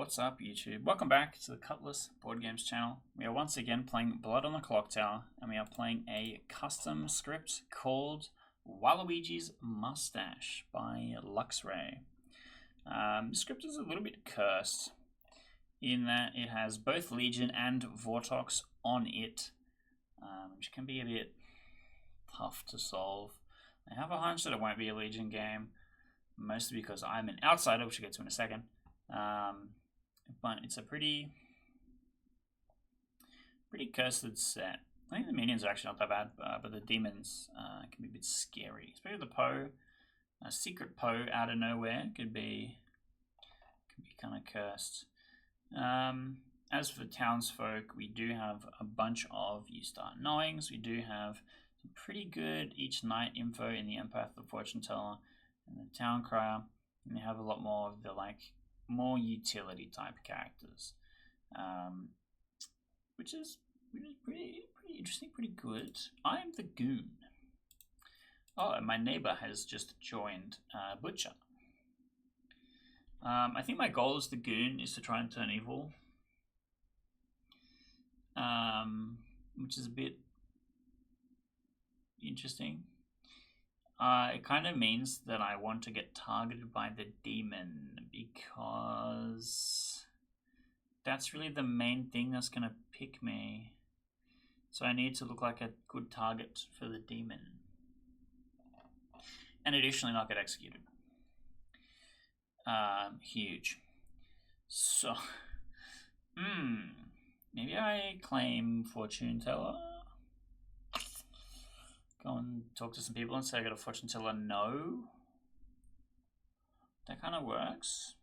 what's up YouTube? Welcome back to the Cutlass Board Games channel. We are once again playing Blood on the Clocktower, and we are playing a custom script called Waluigi's Mustache by Luxray. The script is a little bit cursed in that it has both Legion and Vortox on it, which can be a bit tough to solve. I have a hunch that it won't be a Legion game, mostly because I'm an outsider, which we'll get to in a second. But it's a pretty cursed set. I think the minions are actually not that bad, but the demons can be a bit scary. Especially the Poe, a secret Poe out of nowhere could be kind of cursed. As for townsfolk, we do have a bunch of You Start Knowings. We do have some pretty good each night info in the Empath, the Fortune Teller, and the Town Crier. And we have a lot more of the more utility type characters, which is pretty interesting, pretty good. I'm the Goon. Oh, and my neighbor has just joined Butcher. I think my goal as the Goon is to try and turn evil, which is a bit interesting. It kind of means that I want to get targeted by the demon, because that's really the main thing that's going to pick me. So I need to look like a good target for the demon. And additionally not get executed. Huge. So, maybe I claim Fortune Teller. Go and talk to some people and say I got a Fortune Teller no. That kind of works.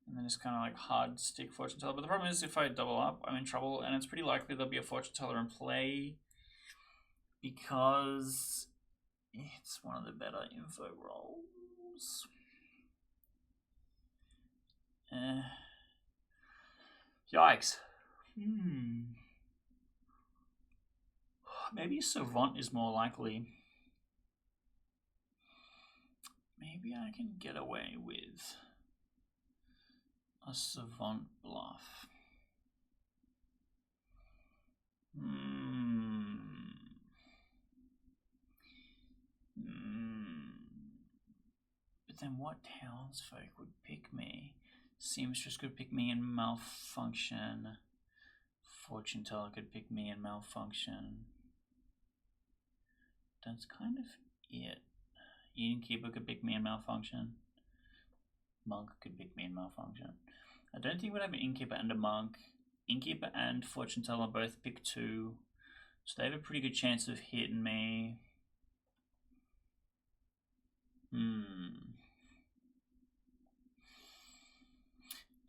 And then it's kind of like hard stick Fortune Teller. But the problem is if I double up, I'm in trouble. And it's pretty likely there'll be a Fortune Teller in play, because it's one of the better info rolls. Yikes. Maybe Savant is more likely. Maybe I can get away with a Savant bluff. But then what townsfolk would pick me? Seamstress could pick me in Malfunction. Fortune Teller could pick me in Malfunction. That's kind of it. Innkeeper could pick me in Malfunction. Monk could pick me in Malfunction. I don't think we'd have an Innkeeper and a Monk. Innkeeper and Fortune Teller both pick 2, so they have a pretty good chance of hitting me.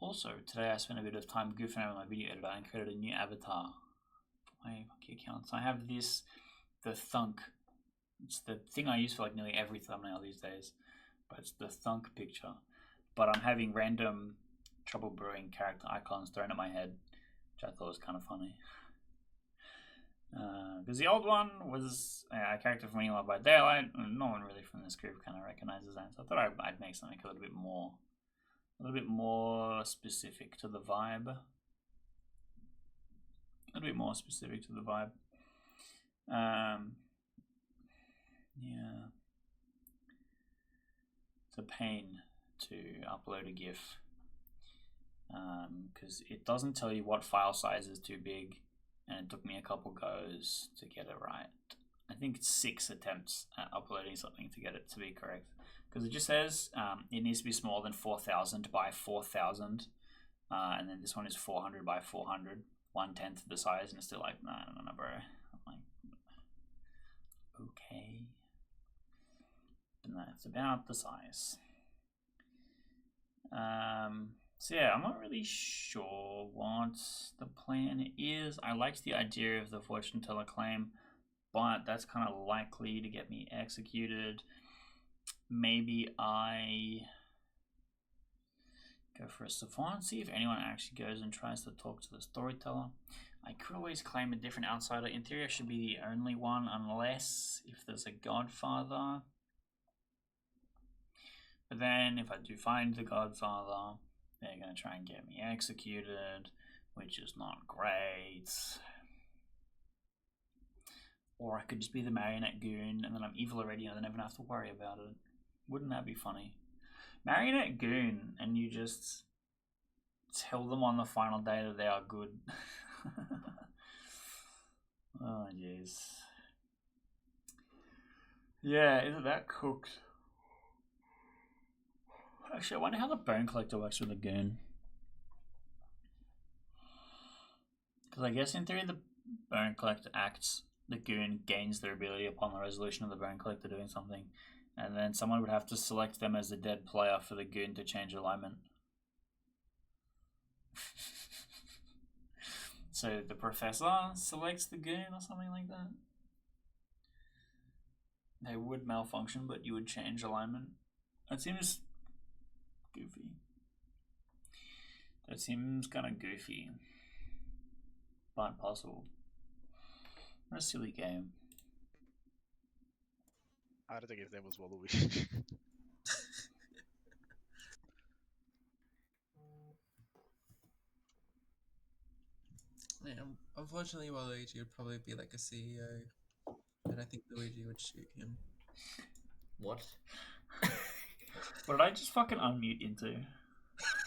Also, today I spent a bit of time goofing around with my video editor and created a new avatar for my monkey account. So I have this, the Thunk. It's the thing I use for like nearly every thumbnail these days, but it's the Thunk picture. But I'm having random Trouble Brewing character icons thrown at my head, which I thought was kind of funny. Because the old one was a character from Winning Love by Daylight, and no one really from this group kind of recognizes that. So I thought I'd make something a little bit more specific to the vibe. A little bit more specific to the vibe. Yeah. It's a pain to upload a GIF, because it doesn't tell you what file size is too big, and it took me a couple goes to get it right. I think it's 6 attempts at uploading something to get it to be correct, because it just says it needs to be smaller than 4,000 by 4,000, and then this one is 400 by 400, 1/10 the size, and it's still like, no, bro. I'm like, okay. And that's about the size. So yeah, I'm not really sure what the plan is. I liked the idea of the Fortune Teller claim, but that's kind of likely to get me executed. Maybe I go for a Savant, see if anyone actually goes and tries to talk to the Storyteller. I could always claim a different outsider. In theory, I should be the only one, unless if there's a Godfather. But then if I do find the Godfather, They're going to try and get me executed, which is not great. Or I could just be the marionette goon, and then I'm evil already, and I don't even have to worry about it. Wouldn't that be funny? Marionette goon, and you just tell them on the final day that they are good. Oh, jeez. Yeah, isn't that cooked? Actually, I wonder how the bone collector works with the goon. Because I guess in theory the bone collector acts, the goon gains their ability upon the resolution of the bone collector doing something. And then someone would have to select them as the dead player for the goon to change alignment. So the professor selects the goon or something like that? They would malfunction, but you would change alignment. That seems goofy. That seems kind of goofy. But possible. What a silly game. I don't think his name was Waluigi. Yeah, unfortunately, Waluigi would probably be like a CEO, and I think Luigi would shoot him. What? What did I just fucking unmute into?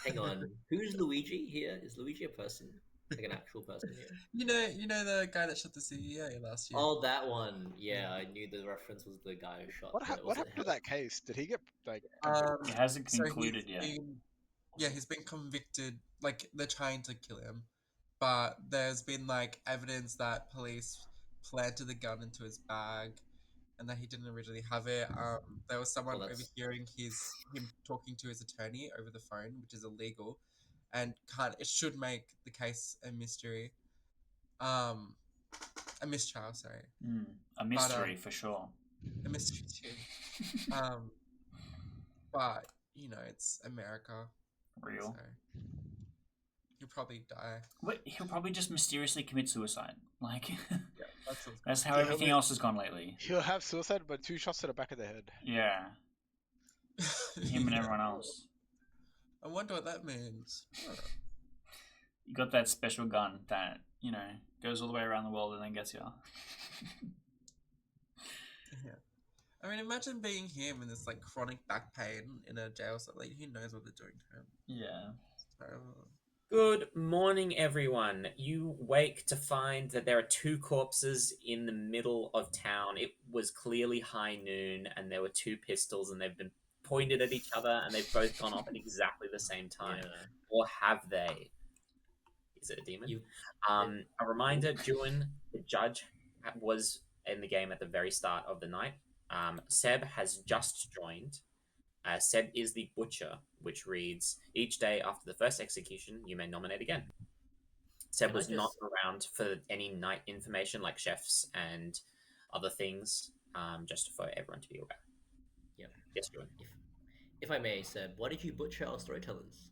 Hang on. Who's Luigi here? Is Luigi a person? Like an actual person here? You know the guy that shot the CEO last year. Oh, that one. Yeah, I knew the reference was the guy who shot. What happened to that case? Did he get like? It hasn't so concluded yet. He's been convicted. Like they're trying to kill him, but there's been like evidence that police planted the gun into his bag, and that he didn't originally have it. There was someone overhearing him talking to his attorney over the phone, which is illegal, and it should make the case a mystery. A mistrial, sorry. A mystery for sure. A mystery too. But you know, it's America. Real. So he'll probably die. Wait, he'll probably just mysteriously commit suicide. Like, yeah, that's how everything else has gone lately. He'll have suicide, but 2 shots to the back of the head. Yeah. Him and everyone else. I wonder what that means. You got that special gun that, you know, goes all the way around the world and then gets you. Yeah. I mean, imagine being him and this like chronic back pain in a jail cell. Like, who knows what they're doing to him? Yeah. Good morning, everyone. You wake to find that there are 2 corpses in the middle of town. It was clearly high noon, and there were 2 pistols, and they've been pointed at each other, and they've both gone off at exactly the same time. Yeah. Or have they? Is it a demon? A reminder, Juin, the judge, was in the game at the very start of the night. Seb has just joined. Seb is the butcher, which reads, each day after the first execution, you may nominate again. Seb was not around for any night information like chefs and other things, just for everyone to be aware. Yeah. Yes, Juin. If I may, Seb, why did you butcher our storytellers?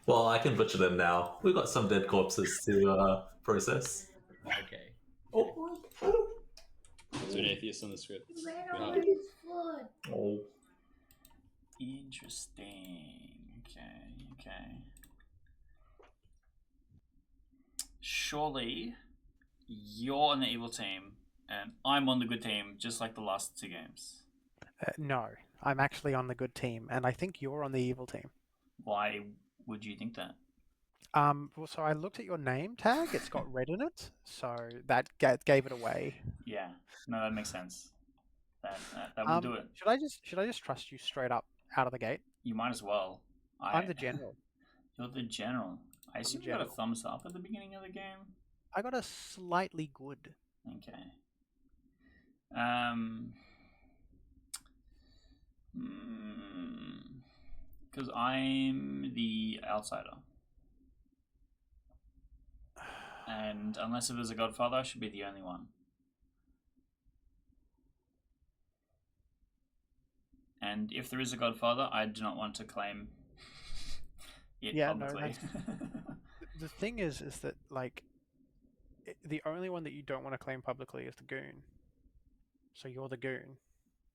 Well, I can butcher them now. We've got some dead corpses to process. Okay. Oh. There's an atheist on the script. Oh. Interesting. Okay. Surely you're on the evil team and I'm on the good team, just like the last 2 games. No, I'm actually on the good team, and I think you're on the evil team. Why would you think that? Well, so I looked at your name tag. It's got red in it, so that gave it away. Yeah, no, that makes sense. That would do it. Should I just trust you straight up out of the gate? You might as well. I'm the general. You're the general. I assume you got a thumbs up at the beginning of the game. I got a slightly good. Okay. Because I'm the outsider. And unless it was a godfather, I should be the only one. And if there is a godfather, I do not want to claim it publicly. No, the thing is that, like, the only one that you don't want to claim publicly is the goon. So you're the goon.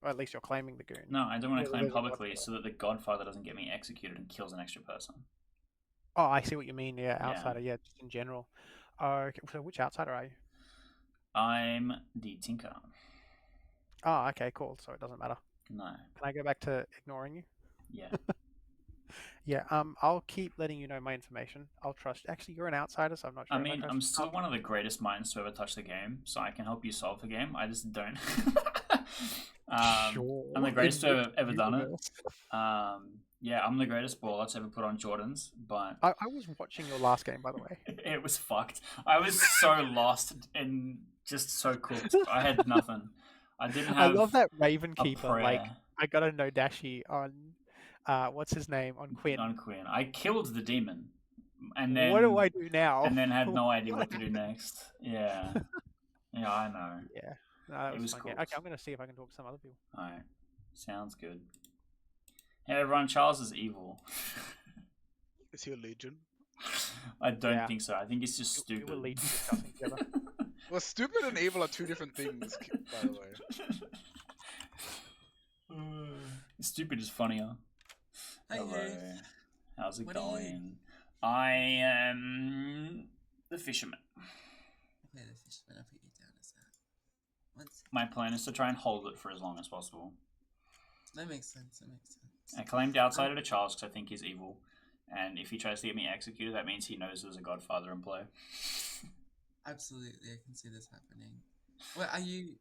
Or at least you're claiming the goon. No, I don't want to Yeah, claim there's a publicly Godfather. so that the Godfather doesn't get me executed and kills an extra person. Oh, I see what you mean. Yeah, Yeah. outsider. Yeah, just in general. Okay, so which outsider are you? I'm the Tinker. Oh, okay, cool. So it doesn't matter. No. Can I go back to ignoring you? Yeah. Yeah. I'll keep letting you know my information. I'll trust. Actually, you're an outsider, so I'm not sure. I if mean, trust I'm you. still one of the greatest minds to ever touch the game, so I can help you solve the game. I just don't. Sure. I'm the greatest to In have ever done it. universe. Yeah, I'm the greatest baller to ever put on Jordans, but I was watching your last game, by the way. it was fucked. I was so lost and just so cooked. I had nothing. I didn't I have love that Raven a Keeper. prayer Like, I got a no dashi on, what's his name, on Quinn. on Quinn. I killed the demon, and then What do I do now? and then had no idea what to do next. Yeah, yeah, I know. Yeah, no, that It was was fun. Yeah. cool. Okay, I'm gonna see if I can talk to some other people. All right, sounds good. Hey everyone, Charles is evil. Is he a legion? I don't Yeah. think so. I think he's just We stupid. will lead to discussing together. Well, stupid and evil are two different things, by the way. Stupid is funnier. Hi, Hello. Dave. How's it What are you? going? I am the fisherman. Okay, the fishman, I'll put you down as that. One second. My plan is to try and hold it for as long as possible. That makes sense. That makes sense. I claimed outsider to Charles because I think he's evil. And if he tries to get me executed, that means he knows there's a Godfather in play. Absolutely, I can see this happening. Wait, are you?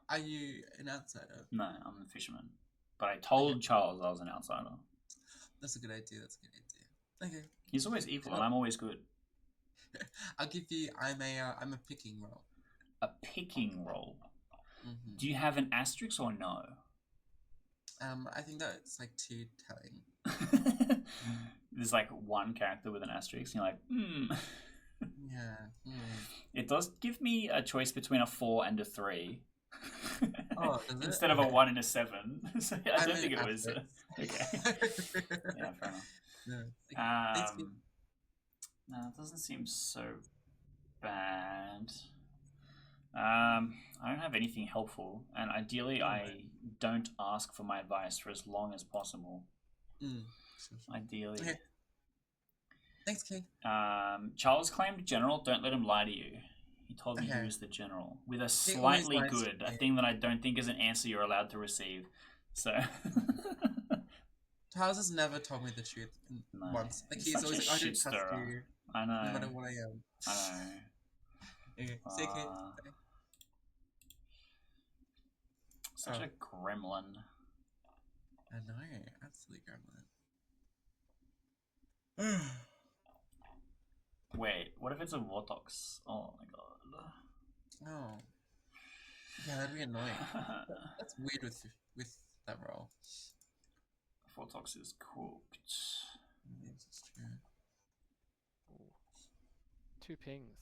Are you an outsider? No, I'm the fisherman. But I told Charles I was an outsider. That's a good idea. That's a good idea. Okay, He's always evil and I'm always good. I'll give you. I'm a picking role. A picking role. Mm-hmm. Do you have an asterisk or no? I think that's like too telling. There's like one character with an asterisk, and you're like, Yeah. It does give me a choice between a 4 and a 3. Oh, does it? Instead of a Okay. 1 and a 7. So I I'm don't an think it was. asterisk. Okay. Yeah, fair enough. No, okay. Thanks, Pete. No, it doesn't seem so bad. I don't have anything helpful, and ideally, I don't ask for my advice for as long as possible. Sure. Ideally. Okay. Thanks, King. Charles claimed general. Don't let him lie to you. He told me he Okay. was the general with a always slightly lies to good, a me. thing that I don't think is an answer you're allowed to receive. So. Charles has never told me the truth No. once. Like He's he's such always a like, I don't shit trust stirrer. you, I know. no matter what I am. I know. Okay, say okay. Such Oh. a gremlin. I know, absolute gremlin. Wait, what if it's a Vortox? Oh my god. Oh. Yeah, that'd be annoying. That's weird with that role. Vortox is cooked. Yes, it's true. 2 pings.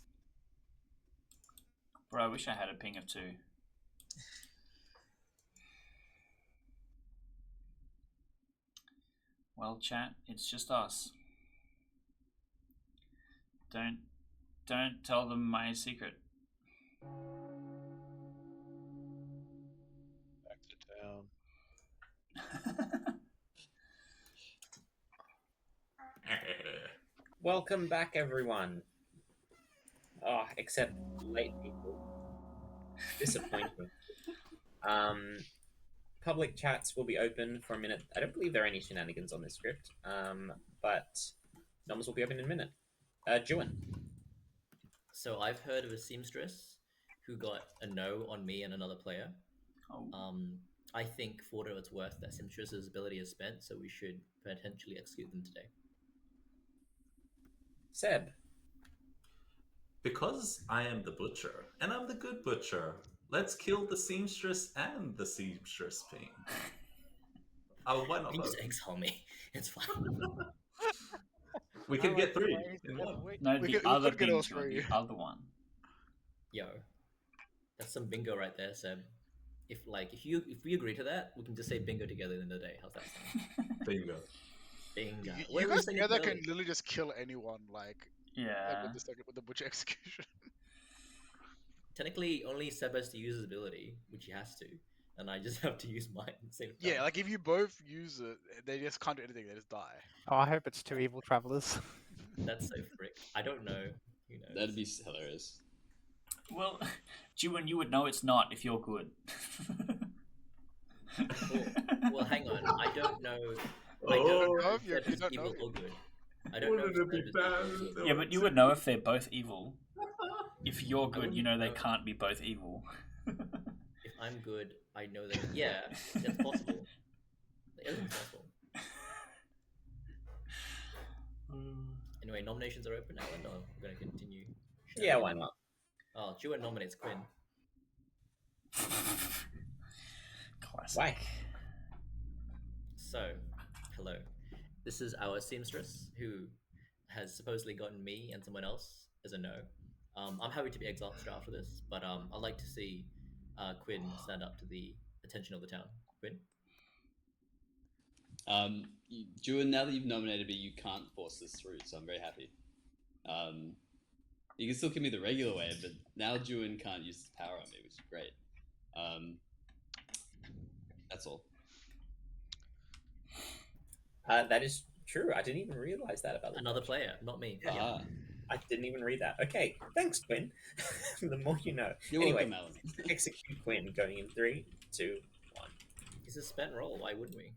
Bro, I wish I had a ping of 2. Well, chat, it's just us. Don't tell them my secret. Back to town. Welcome back, everyone. Oh, except late people. Disappointing. Public chats will be open for a minute. I don't believe there are any shenanigans on this script, but noms will be open in a minute. Juin. So I've heard of a seamstress who got a no on me and another player. Oh. I think for what it's worth, that seamstress's ability is spent, so we should potentially execute them today. Seb. Because I am the butcher, and I'm the good butcher, let's kill the seamstress and the seamstress ping. One of You them. just exile me. It's fine. We can I get like 3 ways in to one. wait. No, We the could- we other could get all ping's one, three. the other one. Yo, that's some bingo right there, Seb. If we agree to that, we can just say bingo together in the day. How's that sound? Bingo. Bingo. You Wait, guys saying together it can early. literally just kill anyone, like Yeah. with the butcher execution. Technically, only Seb has to use his ability, which he has to. and I just have to use mine at the same time. Yeah, like if you both use it, they just can't do anything. They just die. Oh, I hope it's two evil travelers. That's so frick. I don't know. Who knows? That'd be hilarious. Well, Jewin, you would know it's not if you're good. Well, hang on. I don't know. I Oh, don't know know if if you're- they're you don't know evil if- or good. I don't know. Wouldn't if it be they're bad? evil. if they Yeah, were but you would know if they're both evil. If you're good, you know they know. can't be both evil. If I'm good, I know that. Yeah, that's possible. Everything's possible. Anyway, nominations are open, Alan. Or we're going to continue. Yeah, why not? Oh, Jewin nominates Quinn. Classic. Why? So, hello. This is our seamstress who has supposedly gotten me and someone else as a no. I'm happy to be exiled straight after this, but I'd like to see Quinn stand up to the attention of the town. Quinn? Juan, now that you've nominated me, you can't force this through, so I'm very happy. You can still give me the regular way, but now Juan can't use his power on me, which is great. That's all. That is true. I didn't even realize that about the Another judge. player, not me. Yeah. I didn't even read that. Okay, thanks, Quinn. The more you know. You're Anyway, welcome, Alan. execute Quinn going in 3, 2, 1. It's a spent roll, why wouldn't we?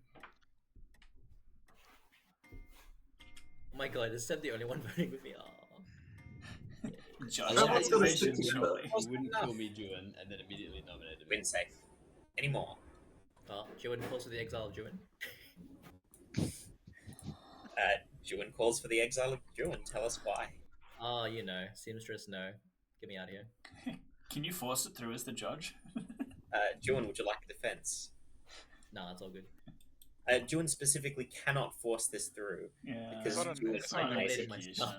Oh my god, is Seb the only one voting with me? Aww. Judge I love how has you patience, said surely. you wouldn't kill me, Juan, and then immediately nominated me. Win safe. Any more? Jewin calls for the exile of Jewin. Juan calls for the exile of Juan. Tell us why. Oh, you know, seamstress, no. Get me out of here. Can you force it through as the judge? Juan, would you like a defense? Nah, that's all good. Juan specifically cannot force this through Yeah. because It's not Juan it's not I nominated nominated myself.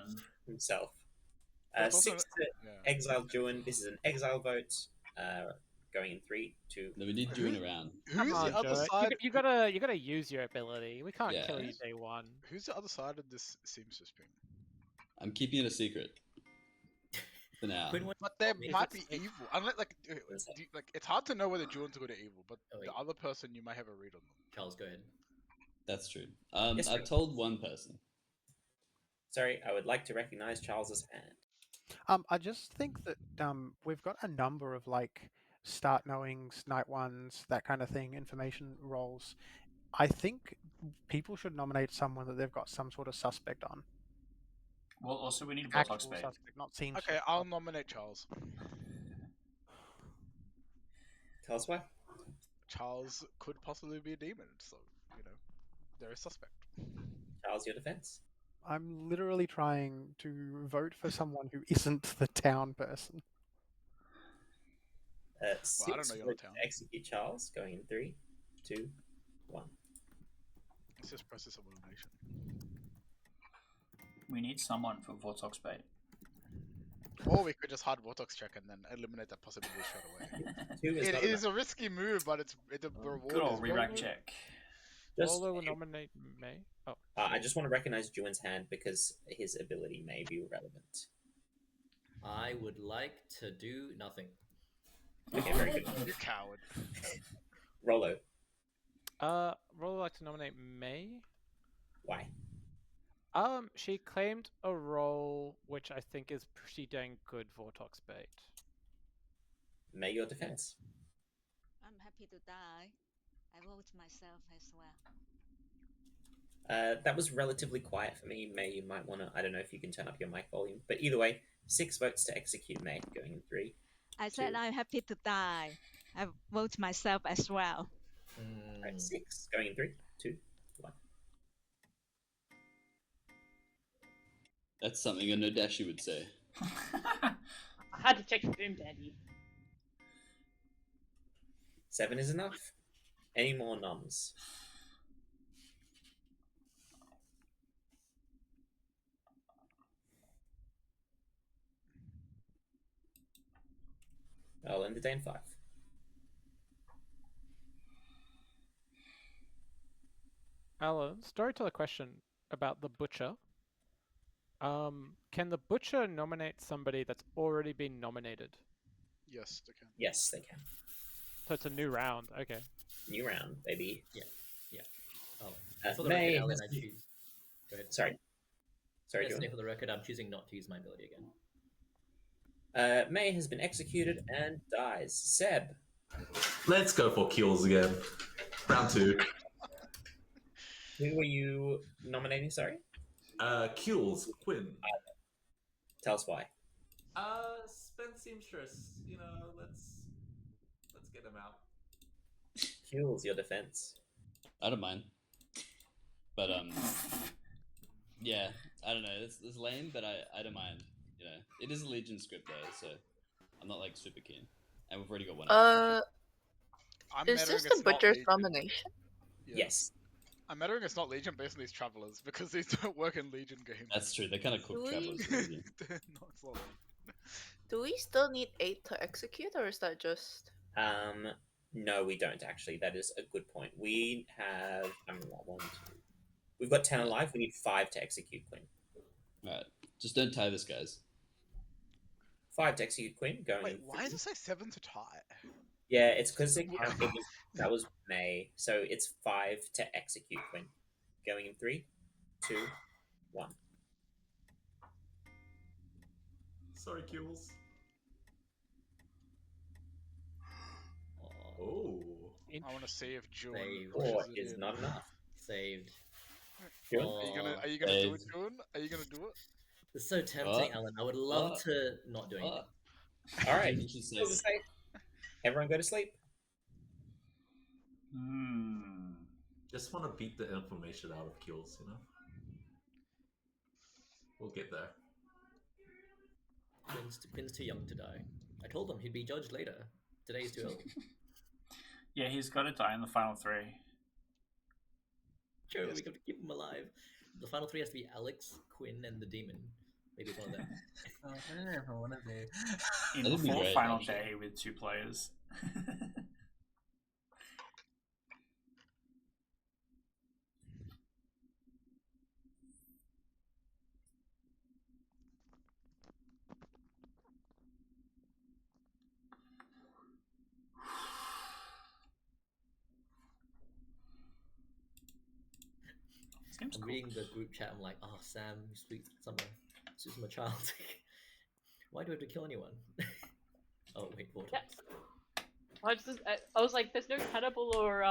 himself. But it's also- 6 to Yeah. exile Juan. This is an exile vote. Going in 3, 2. No, we need Juan around. Who's Come on, the other Joe. side? You gotta use your ability. We can't kill you Yes. day one. Who's the other side of this seamstress thing? I'm keeping it a secret. For now. Quinn went- But there If might be it's like- evil. Unless, like, like it's hard to know whether June's good or evil. But Oh, wait. the other person, you might have a read on them. Charles, go ahead. That's true. Yes, I've sir. told one person. Sorry, I would like to recognize Charles's hand. I just think that we've got a number of like start knowings, night ones, that kind of thing, information roles. I think people should nominate someone that they've got some sort of suspect on. Well, also we need Actual Botox bait. suspect, not seen. Okay, I'll nominate Charles. Tell us why. Charles could possibly be a demon, so they're a suspect. Charles, your defense. I'm literally trying to vote for someone who isn't the town person. 6 I don't know your votes town. to execute Charles. Going in 3, 2, 1. It's just process of elimination. We need someone for Botox bait. Or we could just hard Vortex check and then eliminate that possibility straight away. 2 is It not is enough. a risky move, but the reward Good old is re-rack very- check. Just, Rolo will nominate May. Oh, I just want to recognize Juan's hand because his ability may be relevant. I would like to do nothing. Okay, very good. You coward. Rolo, Rolo would like to nominate May. why? She claimed a role which I think is pretty dang good Vortox bait. May, your defense. I'm happy to die. I vote myself as well. That was relatively quiet for me. May, you might want to. I don't know if you can turn up your mic volume, but either way, 6 votes to execute May. Going in 3. I said 2. I'm happy to die. I vote myself as well. Right, 6. Going in 3, 2, 1. That's something a Nodashi would say. I had to check Boom Daddy. 7 is enough. Any more noms? I'll entertain 5. Alan, storyteller question about the butcher. Can the butcher nominate somebody that's already been nominated? Yes, they can. Yes, they can. So it's a new round. Okay. New round, baby. Yeah. Oh, for the May record, Alan, has I been- choose. Go ahead. Sorry, Yeah, Jordan. say for the record, I'm choosing not to use my ability again. May has been executed and dies. Seb. Let's go for kills again. Round 2. Who were you nominating? Sorry. Kills Quinn. Tell us why. Spend seamstress. You know, let's get him out. Kills your defense. I don't mind. But yeah, I don't know. It's lame, but I don't mind. You know, it is a Legion script though, so I'm not like super keen. And we've already got one. I'm Is mettering this the it's not Butcher's Legion. nomination? Yeah. Yes. I'm mettering it's not Legion based on these travelers because these don't work in Legion games. That's true. They kind of cook Do travelers. we- in Legion. They're not solid. Do we still need 8 to execute, or is that just... No, we don't actually. That is a good point. We have one, two. We've got 10 alive. We need 5 to execute Queen. All right, just don't tie this, guys. 5 to execute Queen. Going. Wait, why does three. it say 7 to tie? Yeah, it's because Yeah. that was May, so it's 5 to execute Queen. Going in 3, 2, 1. Sorry, kills. Oh. I want to see if June Save. pushes 4 it is in. not enough. Saved. June? Are you gonna do it, Save. June? Are you gonna do it? It's so tempting, Oh. Alan. I would love Oh. to not do anything. All right. You should say Go to sleep. Everyone go to sleep. Just want to beat the information out of kills, you know? We'll get there. Quinn's too young to die. I told him he'd be judged later. Today's too early. Yeah, he's got to die in the final 3. True, Yes. we got to keep him alive. The final 3 has to be Alex, Quinn, and the demon. Maybe it's one of them. I don't ever want to be. In That'd be before great, final actually. day with 2 players. This game's I'm cool. reading the group chat. I'm like, oh, Sam, you speak somewhere. This is my child. Why do I have to kill anyone? Oh wait, Vortex. I was like, there's no cannibal or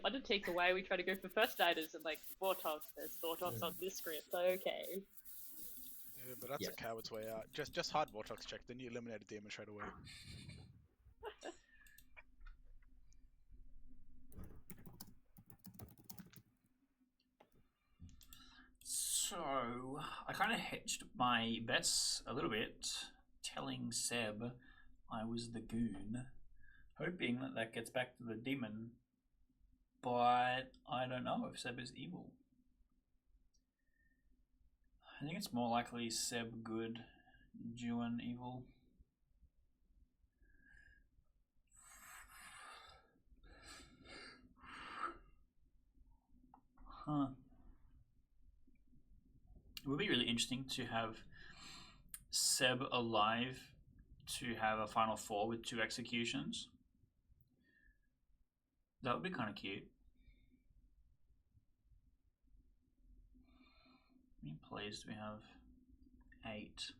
Undertaker way. We try to go for first nighters and like Vortox. There's Vortox on this script. Okay. Yeah, but that's Yeah. a coward's way out. Just hard Vortex check, then you eliminate a demon straight away. So, I kind of hedged my bets a little bit, telling Seb I was the goon, hoping that that gets back to the demon, but I don't know if Seb is evil. I think it's more likely Seb good, Juan evil. Huh. It would be really interesting to have Seb alive to have a final 4 with 2 executions. That would be kind of cute. How many plays do we have? 8.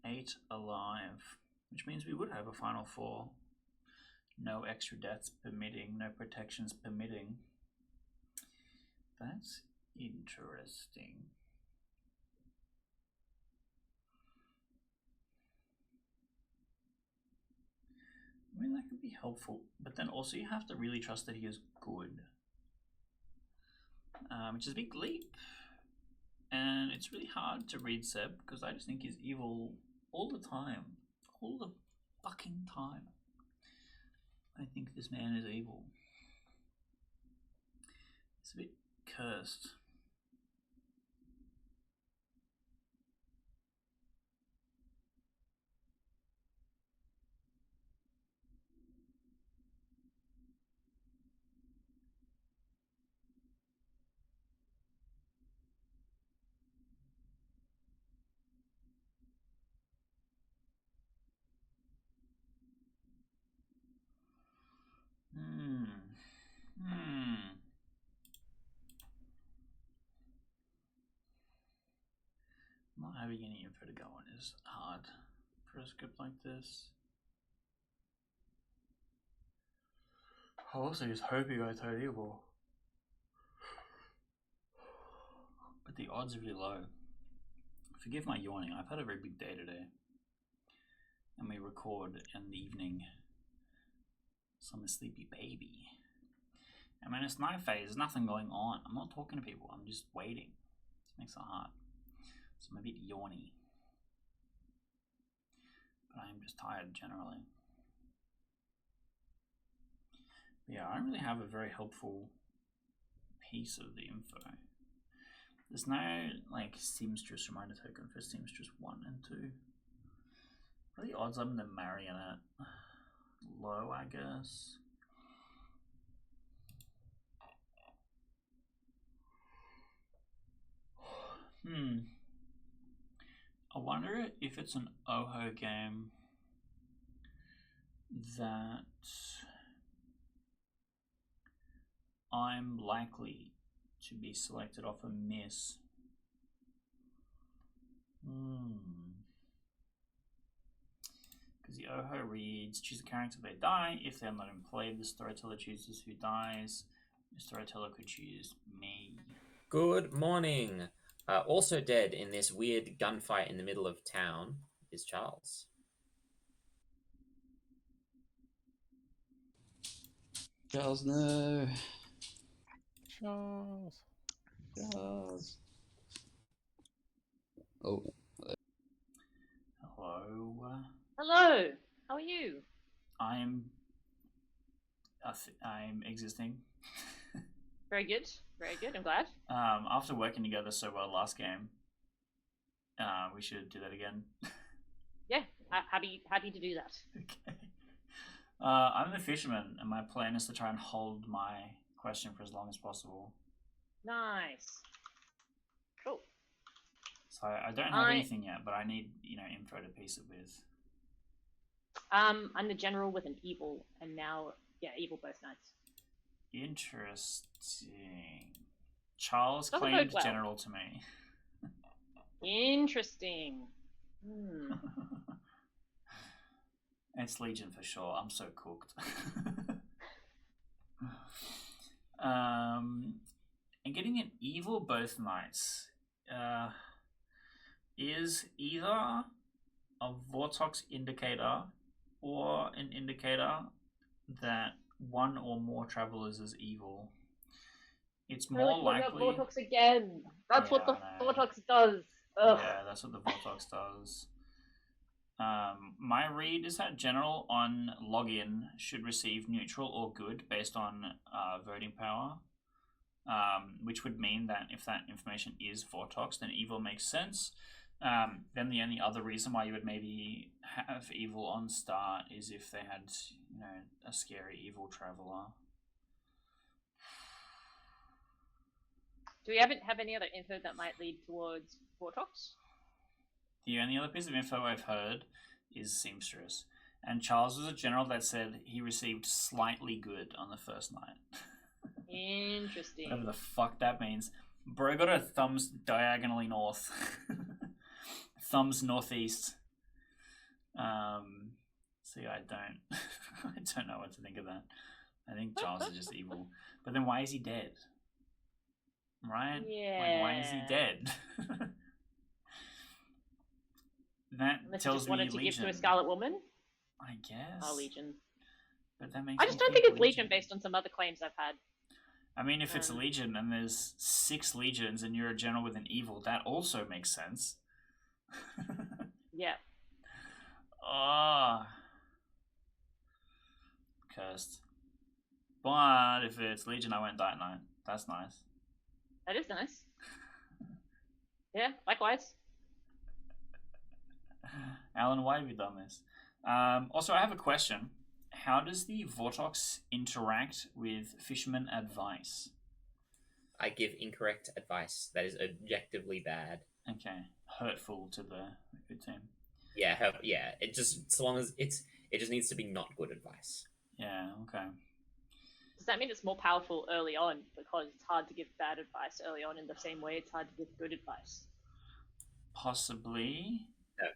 8 alive, which means we would have a final 4. No extra deaths permitting, no protections permitting. That's interesting. I mean, that could be helpful, but then also you have to really trust that he is good. Which is a big leap. And it's really hard to read Seb, because I just think he's evil all the time. All the fucking time. I think this man is evil. It's a bit cursed. Not having any info to go on is hard for a script like this. I also just hoping I turn evil. But the odds are really low. Forgive my yawning, I've had a very big day today. And we record in the evening. So I'm a sleepy baby. And when it's night phase, there's nothing going on. I'm not talking to people, I'm just waiting. It makes it hard. So I'm a bit yawny. But I am just tired generally. But yeah, I don't really have a very helpful piece of the info. There's no like seamstress reminder token for seamstress 1 and 2. What are the odds I'm the marionette? Low, I guess. I wonder if it's an Oho game that I'm likely to be selected off a miss. Because the Oho reads, choose a character they die. If they're not in play, the storyteller chooses who dies. The storyteller could choose me. Good morning. Also dead in this weird gunfight in the middle of town is Charles. Charles, no. Charles. Charles. Oh. Hello. Hello. How are you? I'm existing. Very good. Very good. I'm glad. After working together so well last game, we should do that again. Yeah. Happy to do that. Okay. I'm the fisherman, and my plan is to try and hold my question for as long as possible. Nice. Cool. So I don't have anything yet, but I need info to piece it with. I'm the general with an evil, and now evil both nights. Interesting. Charles Doesn't claimed bode well. general to me. Interesting. It's Legion for sure. I'm so cooked. And getting an evil both nights is either a Vortox indicator or an indicator that one or more travelers is evil. It's more likely. Vortox again. That's what the Vortox does. Ugh. Yeah, that's what the Vortox does. My read is that general on login should receive neutral or good based on voting power, which would mean that if that information is Vortox, then evil makes sense. Then the only other reason why you would maybe have evil on start is if they had, a scary evil traveler. Do we have any other info that might lead towards Vortox? The only other piece of info I've heard is seamstress, and Charles was a general that said he received slightly good on the first night. Interesting. Whatever the fuck that means. Bro got a thumbs diagonally north. Thumbs northeast. See, I don't know what to think of that. I think Charles is just evil. But then why is he dead? Right? Yeah. Like, why is he dead? That Unless tells you just wanted me to Legion. give to a Scarlet Woman? I guess. Oh, Legion. But that makes I just don't think it's Legion based on some other claims I've had. I mean, if it's Legion and there's 6 legions and you're a general with an evil, that also makes sense. Yeah. Ah. Cursed. But if it's Legion, I won't die at night. That's nice. That is nice. Yeah, likewise. Alan, why have you done this? Also, I have a question. How does the Vortox interact with Fisherman Advice? I give incorrect advice. That is objectively bad. Okay. Hurtful to the good team. Yeah, yeah. It just, so long as it just needs to be not good advice. Yeah, okay. Does that mean it's more powerful early on because it's hard to give bad advice early on in the same way it's hard to give good advice? Possibly. No.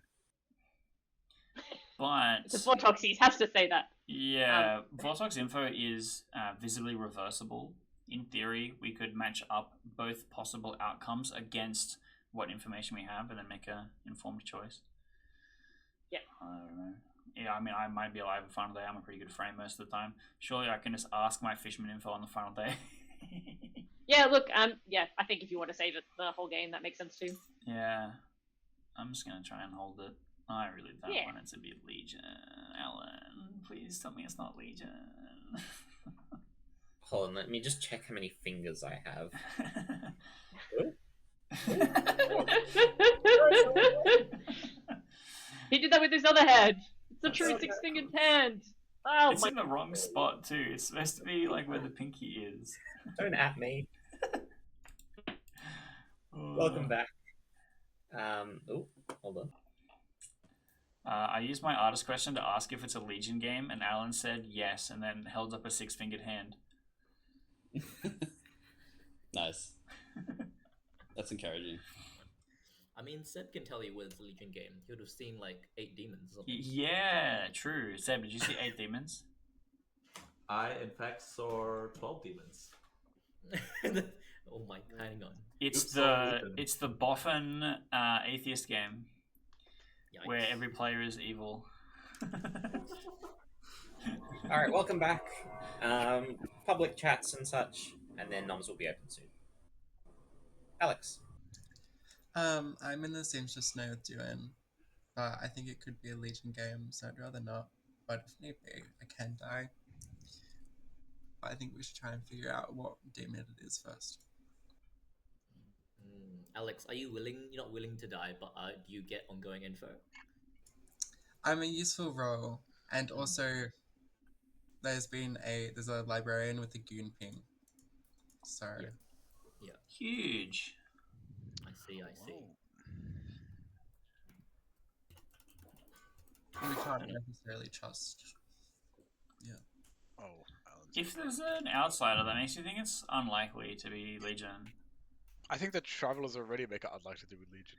But The Vortoxes has to say that. yeah, Vortox info is visibly reversible. In theory, we could match up both possible outcomes against what information we have and then make a informed choice. Yeah. I don't know. Yeah, I mean, I might be alive on final day. I'm a pretty good frame most of the time. Surely I can just ask my fisherman info on the final day. Yeah, look, yeah, I think if you want to save it the whole game, that makes sense too. Yeah. I'm just going to try and hold it. I really don't Yeah. want it to be Legion. Alan, please tell me it's not Legion. Hold on, let me just check how many fingers I have. He did that with his other hand. It's a true six-fingered hand. Oh It's my in the wrong spot too. It's supposed to be like where the pinky is. Don't at me. Welcome back. Oh, hold on. I used my artist question to ask if it's a Legion game, and Alan said yes, and then held up a six-fingered hand. Nice. That's encouraging. I mean, Seb can tell you whether it's a Legion game. He would have seen like 8 demons or something. Yeah, true. Seb, did you see 8 demons? I, in fact, saw 12 demons. Oh my, hang on. It's Oops, the Boffin atheist game Yikes. where every player is evil. All right, welcome back. Public chats and such, and then noms will be open soon. Alex. I'm in the seamstress now with Duan, but I think it could be a Legion game, so I'd rather not. But if need be, I can die. But I think we should try and figure out what demon it is first. Alex, are you willing? You're not willing to die, but do you get ongoing info? I'm a useful role, and also there's a librarian with a goon ping. So Yeah. Huge. I see. we can't necessarily trust. Yeah. Oh, If there's an outsider, that makes you think it's unlikely to be Legion. I think the Travelers already make it unlikely to be Legion.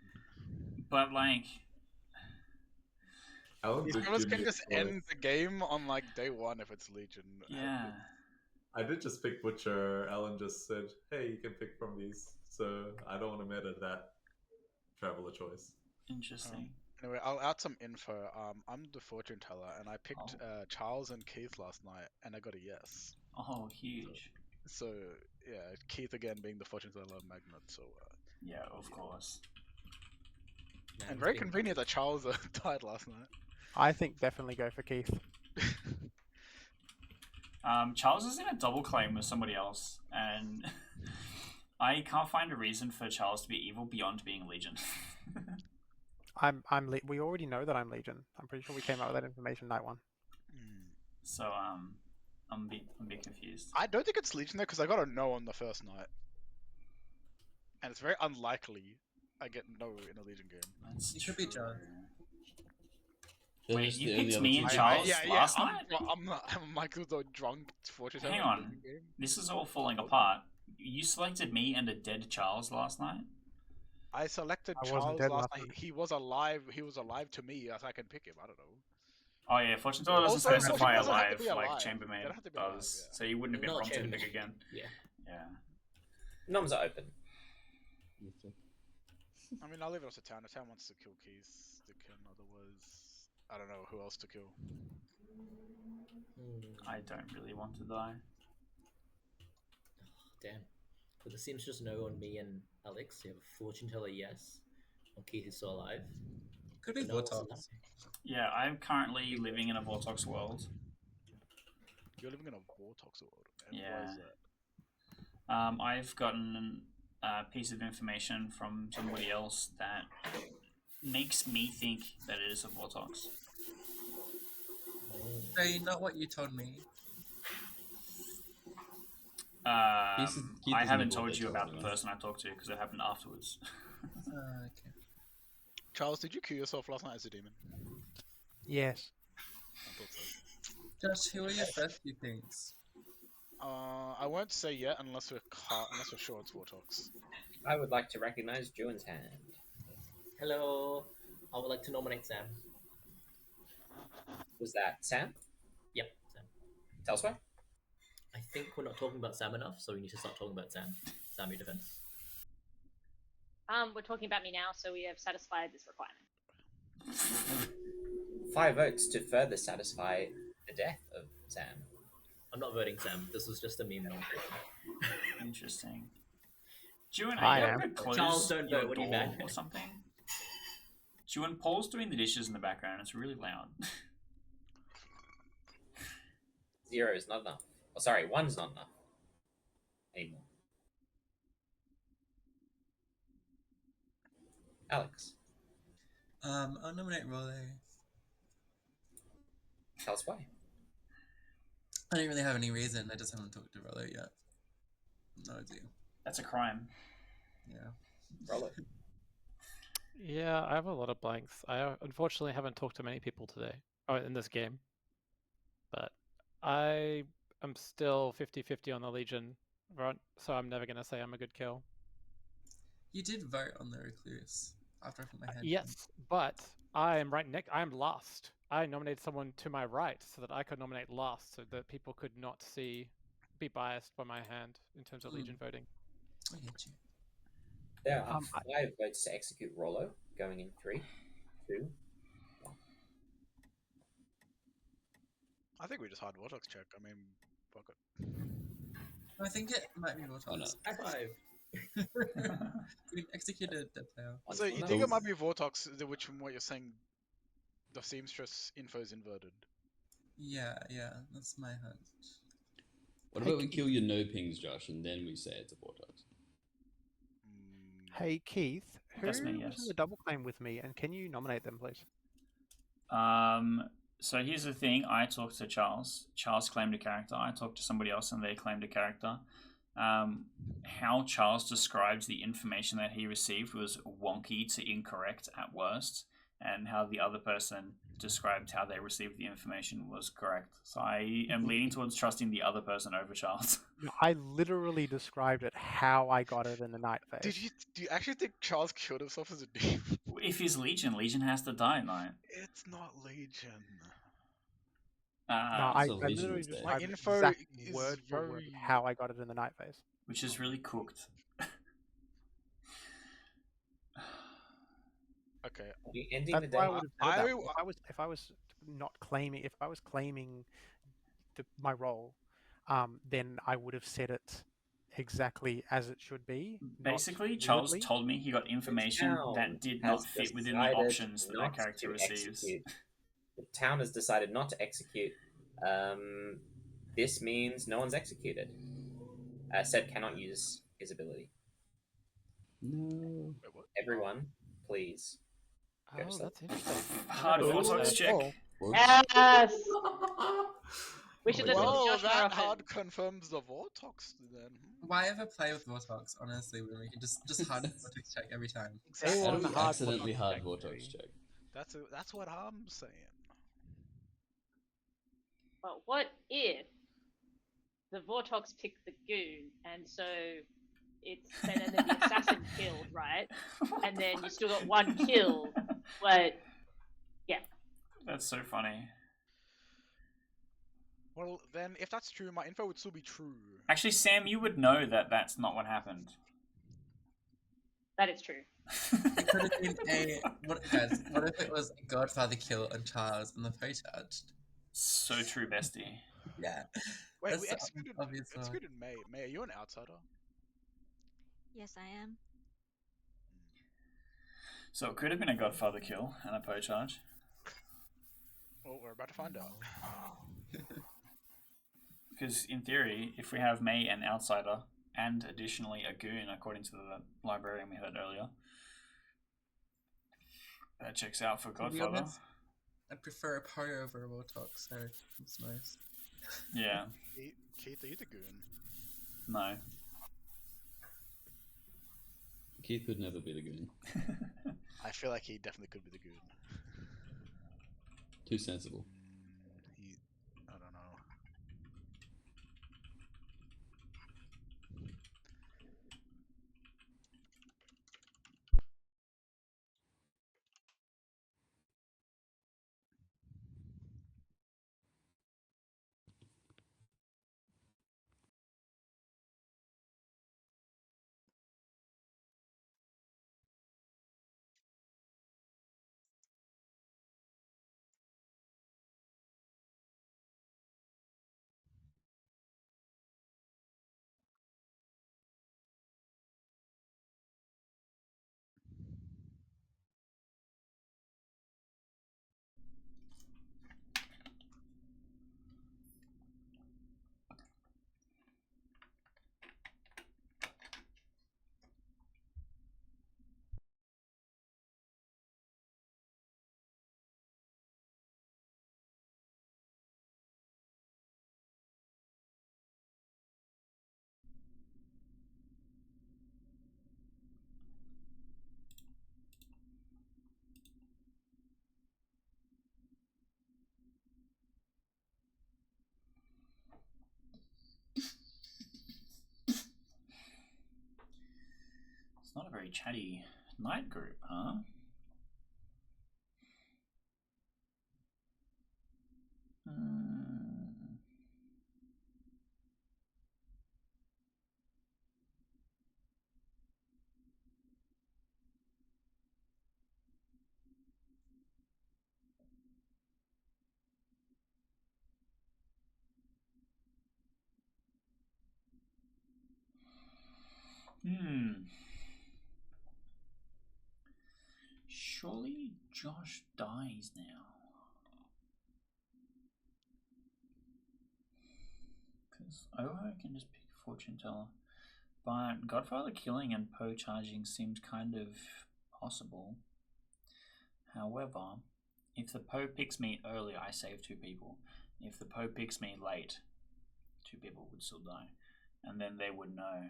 But like, These Travelers can just end the game on like day 1 if it's Legion. yeah. I did just pick Butcher. Alan just said, hey, you can pick from these. So I don't want to meta that Traveler choice. Interesting. Anyway, I'll add some info. I'm the fortune teller, and I picked Charles and Keith last night, and I got a yes. Oh, huge. So yeah, Keith again being the fortune teller magnet. So yeah, of course. And very convenient that Charles died last night. I think definitely go for Keith. Charles is in a double claim with somebody else, and I can't find a reason for Charles to be evil beyond being Legion. We already know that I'm Legion. I'm pretty sure we came out with that information night 1. So I'm a bit confused. I don't think it's Legion though, because I got a no on the first night, and it's very unlikely I get no in a Legion game. It could be John. Wait, you picked me and Charles last night? I'm like the drunk fortune teller. Hang on, this is all falling apart. You selected me and a dead Charles last night? I selected Charles last night. He was alive. He was alive to me, as I can pick him. I don't know. Oh yeah, fortune teller doesn't Also, specify fortune teller doesn't have alive to be like alive. chambermaid They don't have to be alive, does, yeah. so you wouldn't have been Not prompted to chambermaid. pick again. Yeah. Yeah. Noms are open. I mean, I'll leave it up to Town. If Town wants to kill Keith, they can. Otherwise, I don't know who else to kill. I don't really want to die. Damn. With the seamstress no on me and Alex, you have a fortune teller yes. On Keith is still alive. Could be No one's Vortox. alive. Yeah, I'm currently living in a Vortox world. You're living in a Vortox world. And Yeah. why is that? I've gotten a piece of information from somebody else that makes me think that it is a Vortox. Hey, not what you told me. I Keith haven't isn't a told you Vortex, about the anyway. person I talked to because it happened afterwards. Okay. Charles, did you kill yourself last night as a demon? Yes. I thought so. Josh, who are your first few things? I won't say yet unless we're sure it's Vortox. I would like to recognize Juan's hand. Hello. I would like to nominate Sam. Was that Sam? Yep, Sam. Tell us why. I think we're not talking about Sam enough, so we need to start talking about Sam. Sam, your defense. We're talking about me now, so we have satisfied this requirement. 5 votes to further satisfy the death of Sam. I'm not voting Sam. This was just a meme nomination. Interesting. June, I are you am. able to close Charles, don't your vote. What are you door mad? or something? June, Paul's doing the dishes in the background. It's really loud. 0 is not enough. Oh, sorry, 1 is not enough anymore. Alex, I'll nominate Role. tell us why. I don't really have any reason. I just haven't talked to Rolo yet. No idea. That's a crime. Yeah. Roll it. Yeah, I have a lot of blanks. I unfortunately haven't talked to many people today, in this game. But I am still 50-50 on the Legion front, so I'm never going to say I'm a good kill. You did vote on the Recluse after I put my hand down. Yes, but I am I am last. I nominated someone to my right so that I could nominate last, so that people could not be biased by my hand in terms of Legion voting. I get you. There are 5 votes to execute Rollo, going in 3, 2, 1. I think we just hard Vortex check. I mean, fuck it. I think it might be Vortox. Oh, no. High five. We executed the player. So you think it might be Vortox, which from what you're saying, the seamstress info is inverted. Yeah, that's my hunch. What about we kill your no pings, Josh, and then we say it's a Vortex? Hey Keith, who That's me, was yes. in the double claim with me, and can you nominate them, please? So here's the thing. I talked to Charles. Charles claimed a character. I talked to somebody else, and they claimed a character. How Charles describes the information that he received was wonky to incorrect at worst, and how the other person described how they received the information was correct. So I am leaning towards trusting the other person over Charles. No, I literally described it how I got it in the night phase. Do you actually think Charles killed himself as a demon? If he's Legion, Legion has to die at night. It's not Legion. No, I literally just My described info exact is word for word very- how I got it in the night phase. Which is really cooked. Okay. Ending the That's why I day. would have said that. If I was not claiming, if I was claiming my role, then I would have said it exactly as it should be. Basically, Charles told me he got information that did not fit within the options that that character receives. The town has decided not to execute. This means no one's executed. Seb cannot use his ability. No. Everyone, please. Go to Oh, sleep. that's interesting. Hard Vortex check. Yes! We should listen to Well, Josh more that often. hard confirms the Vortox then. Why ever play with Vortox, honestly, when we can just hard Vortex check every time? Exactly. How do on we the hard accidentally Vortex hard check, Vortex maybe. check? That's what I'm saying. But what if the Vortox picked the goon, and so it's then the assassin killed, right? And then you still got 1 kill, but yeah. That's so funny. Well, then, if that's true, my info would still be true. Actually, Sam, you would know that that's not what happened. That is true. It could have been what if it was a Godfather kill on Charles and the Poe charged? So true, bestie. Yeah. Wait, That's we the executed, obvious one. executed May. May, are you an outsider? Yes, I am. So it could have been a Godfather kill and a Poe charge. Well, we're about to find out. Because in theory, if we have May an outsider and additionally a goon, according to the librarian we heard earlier, that checks out for To be Godfather. honest, I prefer a Poe over a Vortox, so it's nice. Yeah. Keith, are you the goon? No. Keith could never be the goon. I feel like he definitely could be the goon. Too sensible. very chatty night group, huh? Surely Josh dies now. Because I can just pick Fortune Teller. But Godfather killing and Poe charging seemed kind of possible. However, if the Poe picks me early, I save 2 people. If the Poe picks me late, 2 people would still die. And then they would know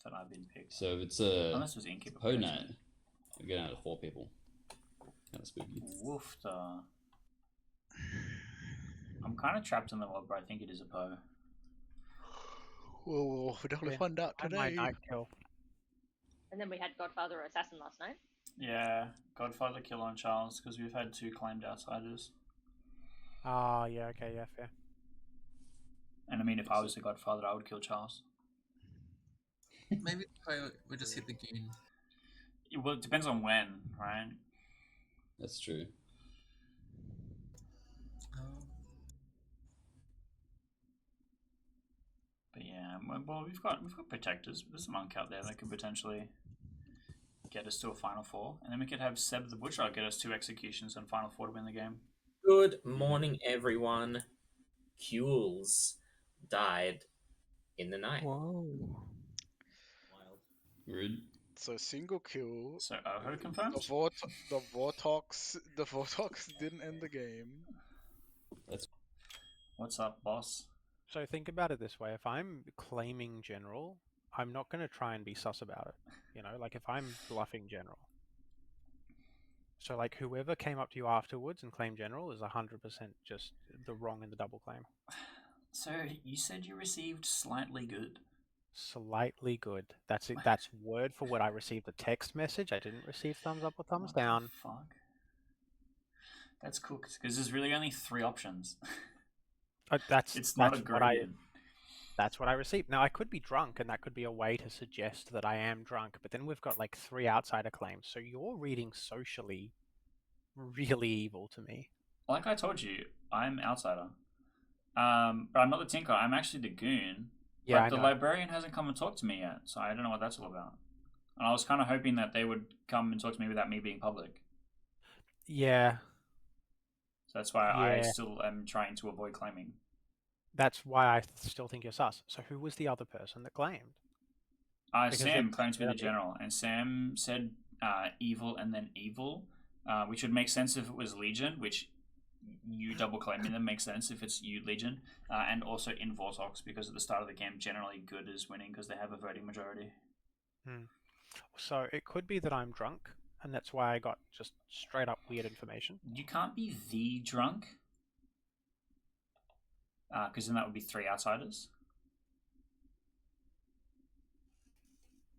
that I've been picked. So if it's a unless it was Innkeeper Poe placement. night, you're getting out of 4 people. Kind of spooky. Woofta. I'm kind of trapped in the world, but I think it is a Poe. Well, we'll definitely find out I might today. night kill. And then we had Godfather or Assassin last night. Yeah, Godfather kill on Charles, because we've had 2 claimed outsiders. Ah, yeah, okay, yeah, fair. And I mean, if I was the Godfather, I would kill Charles. Maybe the Poe would just hit the goon. Well, it depends on when, right? That's true. But yeah, well, we've got protectors. There's a monk out there that could potentially get us to a final 4, and then we could have Seb the Butcher get us 2 executions and final 4 to win the game. Good morning, everyone. Kules died in the night. Whoa. Wild. Rude. So single kill. So Oho confirmed. The Vortox didn't end the game. What's up, boss? So think about it this way: if I'm claiming general, I'm not going to try and be sus about it. You know, like if I'm bluffing general. So like whoever came up to you afterwards and claimed general is 100% just the wrong in the double claim. So you said you received slightly good. Slightly good. That's it. That's word for word. I received a text message. I didn't receive thumbs up or thumbs What down. the fuck? That's cooked, because there's really only 3 options. It's not a gradient. That's what I received. Now I could be drunk, and that could be a way to suggest that I am drunk. But then we've got like 3 outsider claims, so you're reading socially really evil to me. Like I told you, I'm outsider. But I'm not the Tinker. I'm actually the Goon. Yeah, But the Librarian hasn't come and talked to me yet, so I don't know what that's all about. And I was kind of hoping that they would come and talk to me without me being public. Yeah. So that's why I still am trying to avoid claiming. That's why I still think you're sus. So who was the other person that claimed? Sam claimed to be the general, and Sam said evil and then evil, which would make sense if it was Legion, which you double claiming them makes sense if it's you Legion, and also in Vortox, because at the start of the game, generally good is winning because they have a voting majority. So it could be that I'm drunk, and that's why I got just straight up weird information. You can't be the drunk, because then that would be 3 outsiders.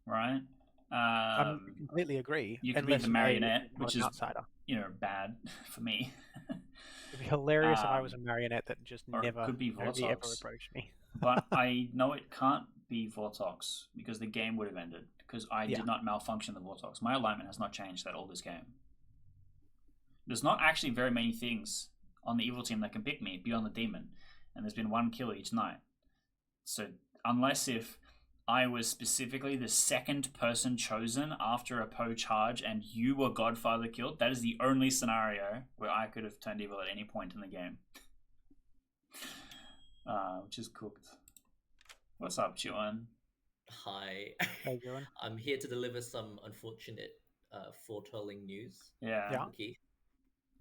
Right? I completely agree. You could be the marionette, which is outsider. Bad for me. It'd be hilarious if I was a marionette that just never could be nobody Vortox. ever approached me. But I know it can't be Vortox because the game would have ended because I did not malfunction the Vortox. My alignment has not changed that all this game. There's not actually very many things on the evil team that can pick me beyond the demon, and there's been 1 kill each night. So unless if I was specifically the second person chosen after a Poe charge and you were Godfather killed, that is the only scenario where I could have turned evil at any point in the game. Which is cooked. What's up, Chuan? Hi. Hey, Ewan. I'm here to deliver some unfortunate foretelling news. Yeah. Keith.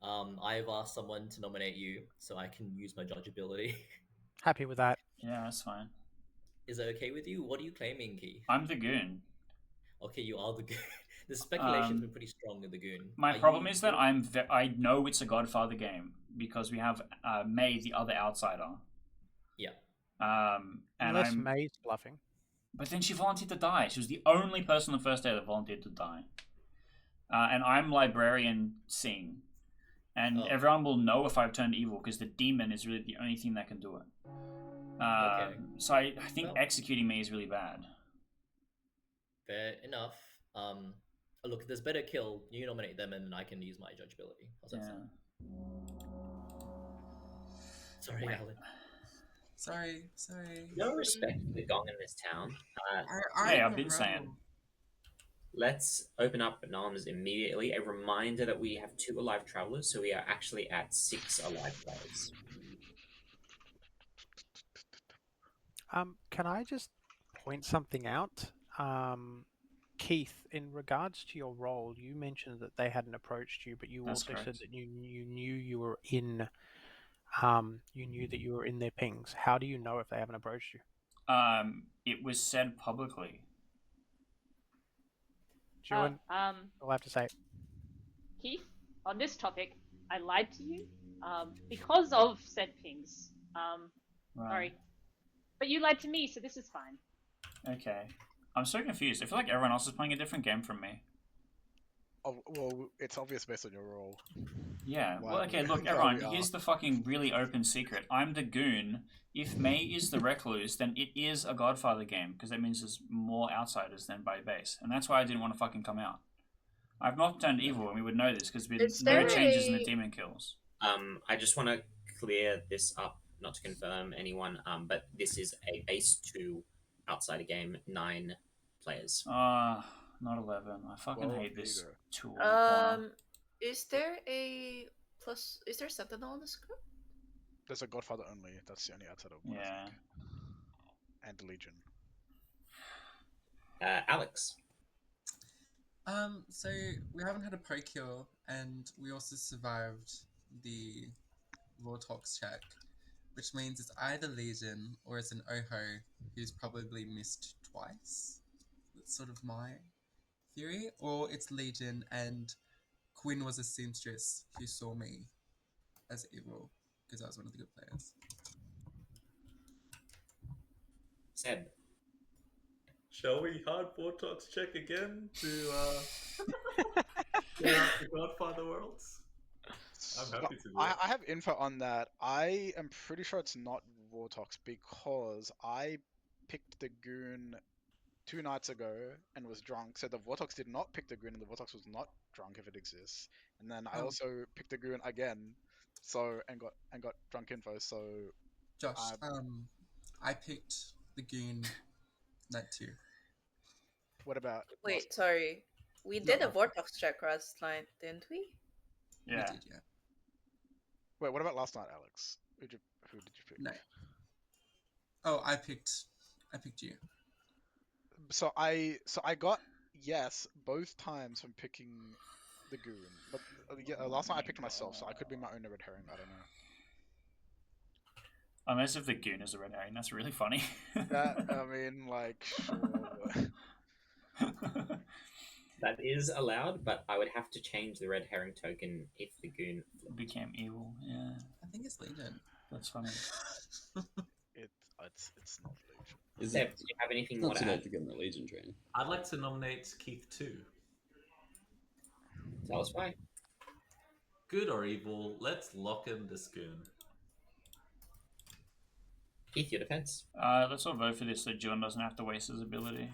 I've asked someone to nominate you so I can use my judge ability. Happy with that. Yeah, that's fine. Is that okay with you? What are you claiming, Keith? I'm the Goon. Okay, you are the Goon. The speculation's been pretty strong in the Goon. My problem is that I know it's a Godfather game because we have May, the other outsider. Yeah. And Unless May's bluffing. But then she volunteered to die. She was the only person on the first day that volunteered to die. And I'm librarian Sing. And Oh. everyone will know if I've turned evil because the demon is really the only thing that can do it. Okay. So I think Well. executing me is really bad. Fair enough. Look, if there's better kill, you nominate them and I can use my judgeability. How's that sound? Sorry, Wait. Alan. Sorry. No respect for the gong in this town. Hey, I've been saying. Let's open up noms immediately. A reminder that we have 2 alive travelers, so we are actually at 6 alive players. Can I just point something out? Keith, in regards to your role, you mentioned that they hadn't approached you, but you That's also said correct. that you knew you were in you knew that you were in their pings. How do you know if they haven't approached you? It was said publicly. Juan, I'll have to say. Keith, on this topic, I lied to you because of said pings. Right. Sorry. But you lied to me, so this is fine. Okay. I'm so confused. I feel like everyone else is playing a different game from me. Oh, well, it's obvious based on your role. Yeah. Why Well, okay, we- look, why everyone, we are. here's the fucking really open secret. I'm the goon. If May is the recluse, then it is a Godfather game, because that means there's more outsiders than by base. And that's why I didn't want to fucking come out. I've not turned evil, and we would know this, because there's Is been no there changes in the a- demon kills. I just want to clear this up, not to confirm anyone, but this is a base 2 outsider game, 9 players. Not 11. I fucking Well, hate there you this go. tool in the corner. Is there a plus? Is there Sentinel on the script? There's a Godfather only. That's the only outside of one, I Yeah. think. And Legion. Alex. So we haven't had a pro kill, and we also survived the Vortox check, which means it's either Legion or it's an Oho who's probably missed twice. That's sort of my theory. Or it's Legion and Quinn was a seamstress who saw me as evil because I was one of the good players. Seb. Shall we hard Botox check again to clear up the Godfather worlds? I'm happy to do it. I have info on that. I am pretty sure it's not Vortox because I picked the goon 2 nights ago and was drunk. So the Vortox did not pick the goon, and the Vortox was not drunk if it exists. And then I also picked the goon again, and got drunk info. So Josh, I picked the goon night 2. what about? Wait, sorry. We did a Vortex check last night, didn't we? Yeah. We did, yeah. Wait, what about last night, Alex? Who did you pick? No. Oh, I picked you. So I got yes both times from picking the goon, but last night I picked myself, so I could be my own red herring. I don't know. Unless if the goon is a red herring, that's really funny. I mean, like, sure. That is allowed, but I would have to change the red herring token if the goon became evil. Yeah. I think it's Legion. That's funny. It's not Legion. Is Seb, it do you have anything not more too to late add? to get on the Legion train? I'd like to nominate Keith too. Tell us why. Good or evil, let's lock in this goon. Keith, your defense. Let's all vote for this so John doesn't have to waste his ability.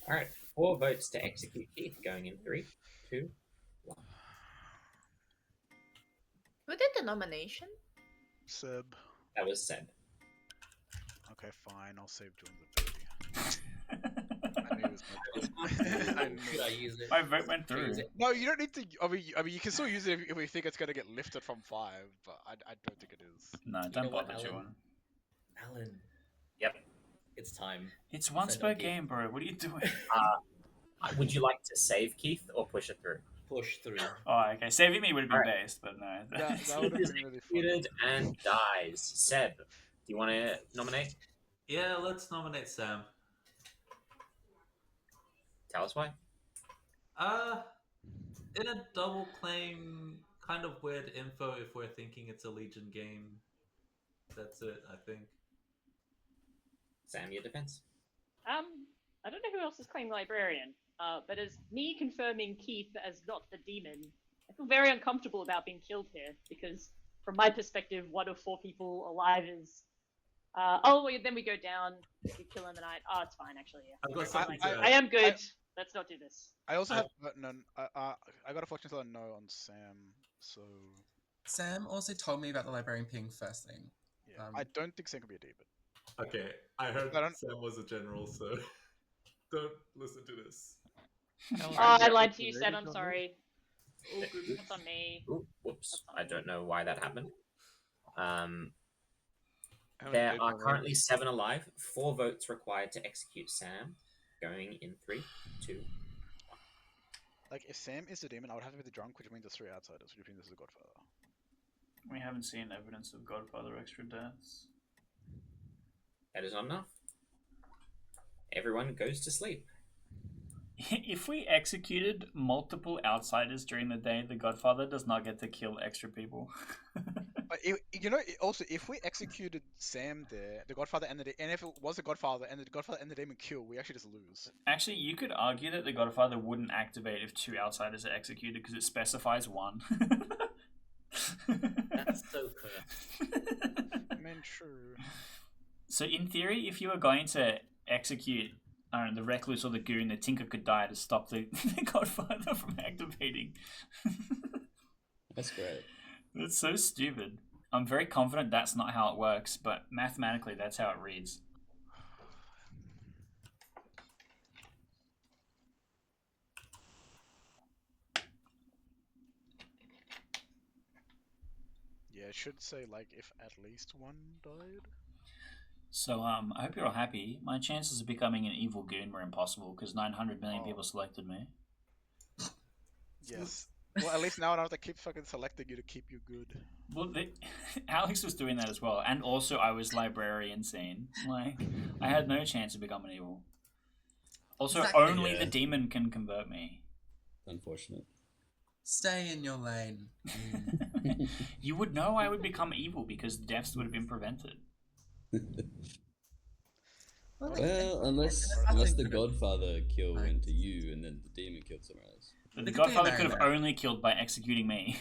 Alright, 4 votes to execute Keith, going in 3, 2, 1. Who did the nomination? Seb. That was Seb. Okay, fine. I'll save John's ability. I knew it was I knew Should I it. use it? My vote went through. No, you don't need to. I mean, you can still use it if we think it's gonna get lifted from 5, but I don't think it is. No, You don't know what, bother, Alan? John. Alan. Yep. It's time. It's once Send per on Keith. game, bro. What are you doing? Would you like to save Keith or push it through? Push through. Oh, okay. Saving me would have been Alright. based, but no. That would have Keith is been really funny. executed and dies. Seb, do you want to nominate? Yeah, let's nominate Sam. Tell us why. In a double claim, kind of weird info if we're thinking it's a Legion game. That's it, I think. Sam, your defense. I don't know who else is claiming librarian, but as me confirming Keith as not the demon, I feel very uncomfortable about being killed here because, from my perspective, 1 of 4 people alive is. Then we go down. We kill in the night. Oh, it's fine actually. Yeah. I've got something to I add. am good. Let's not do this. I also I- have I got a fortune teller no on Sam, so Sam also told me about the librarian ping first thing. yeah. I don't think Sam could be a demon. Okay, I heard I don't- Sam was a general, so don't listen to this. Oh, I lied to you, Sam. I'm sorry. Oh goodness. That's on me. Ooh, whoops. I don't know why that happened. How many There dead are already? currently 7 alive. 4 votes required to execute Sam. Going in 3, 2. Like if Sam is the demon, I would have to be the drunk, which means there's 3 outsiders, which means this is the Godfather. We haven't seen evidence of Godfather extra deaths. That is not enough. Everyone goes to sleep. If we executed multiple outsiders during the day, the Godfather does not get to kill extra people. But also if we executed Sam there, the Godfather and if it was the Godfather and the Godfather and the demon kill, we actually just lose. Actually, you could argue that the Godfather wouldn't activate if 2 outsiders are executed because it specifies 1. That's so cursed. I mean, true. So in theory, if you were going to execute, I don't know, the Recluse or the Goon, the Tinker could die to stop the Godfather from activating. That's great. That's so stupid. I'm very confident that's not how it works, but mathematically that's how it reads. Yeah, it should say like if at least 1 died. So I hope you're all happy. My chances of becoming an evil goon were impossible because 900 million Oh. people selected me. Yes. Well, at least now I don't have to keep fucking selecting you to keep you good. Well, Alex was doing that as well, and also I was librarian scene. Like, I had no chance of becoming evil. Also, Exactly, only yeah. the demon can convert me. Unfortunate. Stay in your lane. You would know I would become evil because deaths would have been prevented. Well, unless the Godfather kill went to you and then the demon killed somewhere else. But It the could be a Godfather could have marionette. only killed by executing me.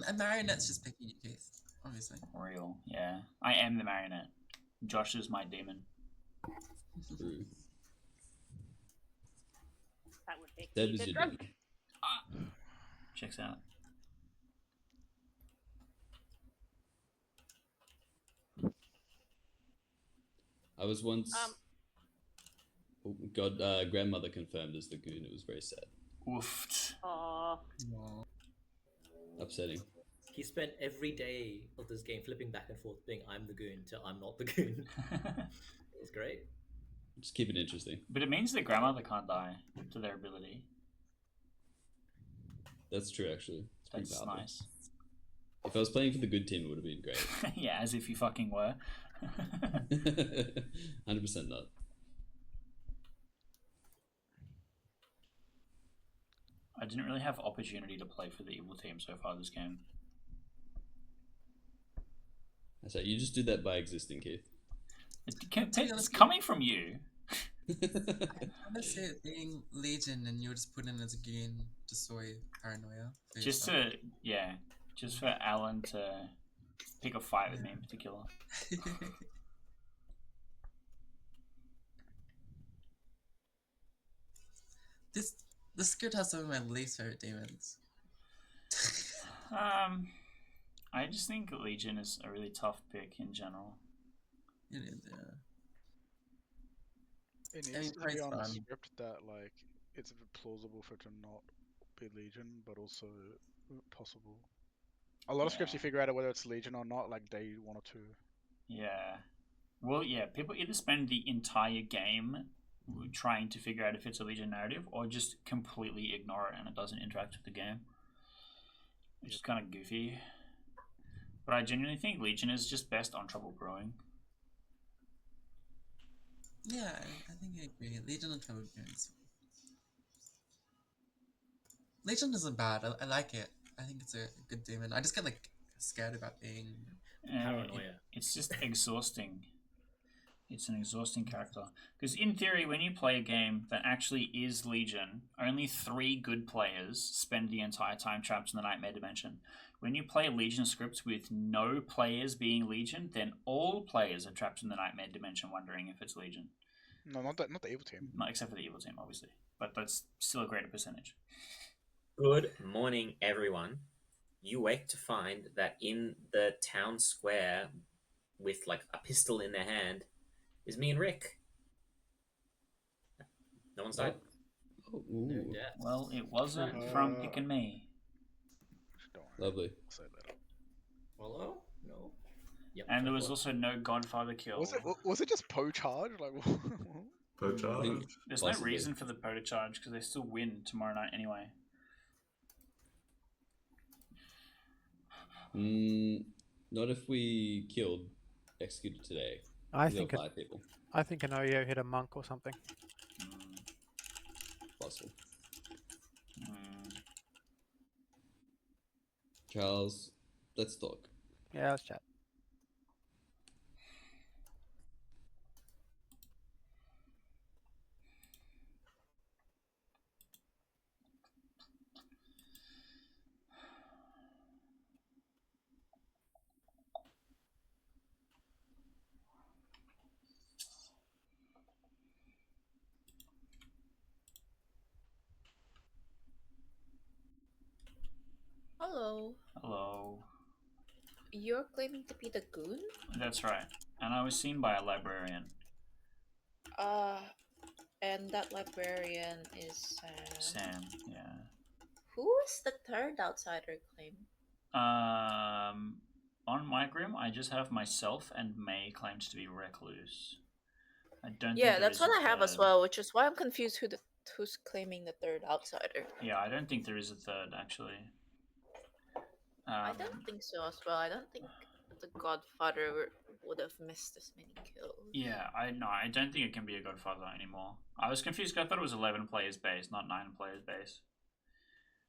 A marionette's just picking your teeth, obviously. Real, yeah. I am the marionette. Josh is my demon. True. That would make Deb me is the your drunk. demon. Checks out. I was once. Oh, God, grandmother confirmed as the goon. It was very sad. Oofed. Aw. Upsetting. He spent every day of this game flipping back and forth, being I'm the goon till I'm not the goon. It was great. Just keep it interesting. But it means that grandmother can't die to their ability. That's true, actually. It's pretty That's powerful. nice. If I was playing for the good team, it would have been great. Yeah, as if you fucking were. 100% not. I didn't really have opportunity to play for the evil team so far this game. So you just did that by existing, Keith. It's coming from you. I want to say it being Legion and you're just put in as a goon to soy paranoia. for Just yourself. to, yeah, just for Alan to pick a fight with me in particular. This script has some of my least favorite demons. I just think Legion is a really tough pick in general. It is, yeah. It I needs mean, to be on a fun. script that like it's plausible for it to not be Legion, but also possible. A lot of scripts you figure out whether it's Legion or not like day 1 or 2. Yeah. Well, yeah, people either spend the entire game trying to figure out if it's a Legion narrative or just completely ignore it and it doesn't interact with the game. Which is kind of goofy. But I genuinely think Legion is just best on Trouble Brewing. Yeah, I think I agree. Legion and Trouble Games. Legion isn't bad. I like it. I think it's a good demon. I just get like scared about being. Paranoia. It's just exhausting. It's an exhausting character. Because in theory, when you play a game that actually is Legion, only 3 good players spend the entire time trapped in the Nightmare Dimension. When you play a Legion script with no players being Legion, then all players are trapped in the Nightmare Dimension wondering if it's Legion. No, not the evil team. Not except for the evil team, obviously. But that's still a greater percentage. Good morning, everyone. You wake to find that in the town square, with like a pistol in their hand, is me and Rick. No one's died. Oh, No ooh, deaths. Well, it wasn't from picking me. Don't worry. lovely. I'll say it later. Hello? No. Yep. And there was 24. also no Godfather kill. Was it just Poe charge? Like, Poach I think There's possibly. no reason for the Poe to charge because they still win tomorrow night anyway. Not if we killed executed today. I We got think 5 people. I think an OEO hit a monk or something. Possible. Mm. Charles, let's talk. Yeah, let's chat. Hello. Hello. You're claiming to be the goon? That's right. And I was seen by a librarian. And that librarian is Sam, yeah. Who is the third outsider claim? On my grim, I just have myself and May claimed to be recluse. I don't Yeah, think that's there what is I a have as third. well, which is why I'm confused who's claiming the third outsider. Yeah, I don't think there is a third, actually. I don't think so as well. I don't think the Godfather would have missed this many kills. Yeah, I don't think it can be a Godfather anymore. I was confused 'cause I thought it was 11 players base, not 9 players base.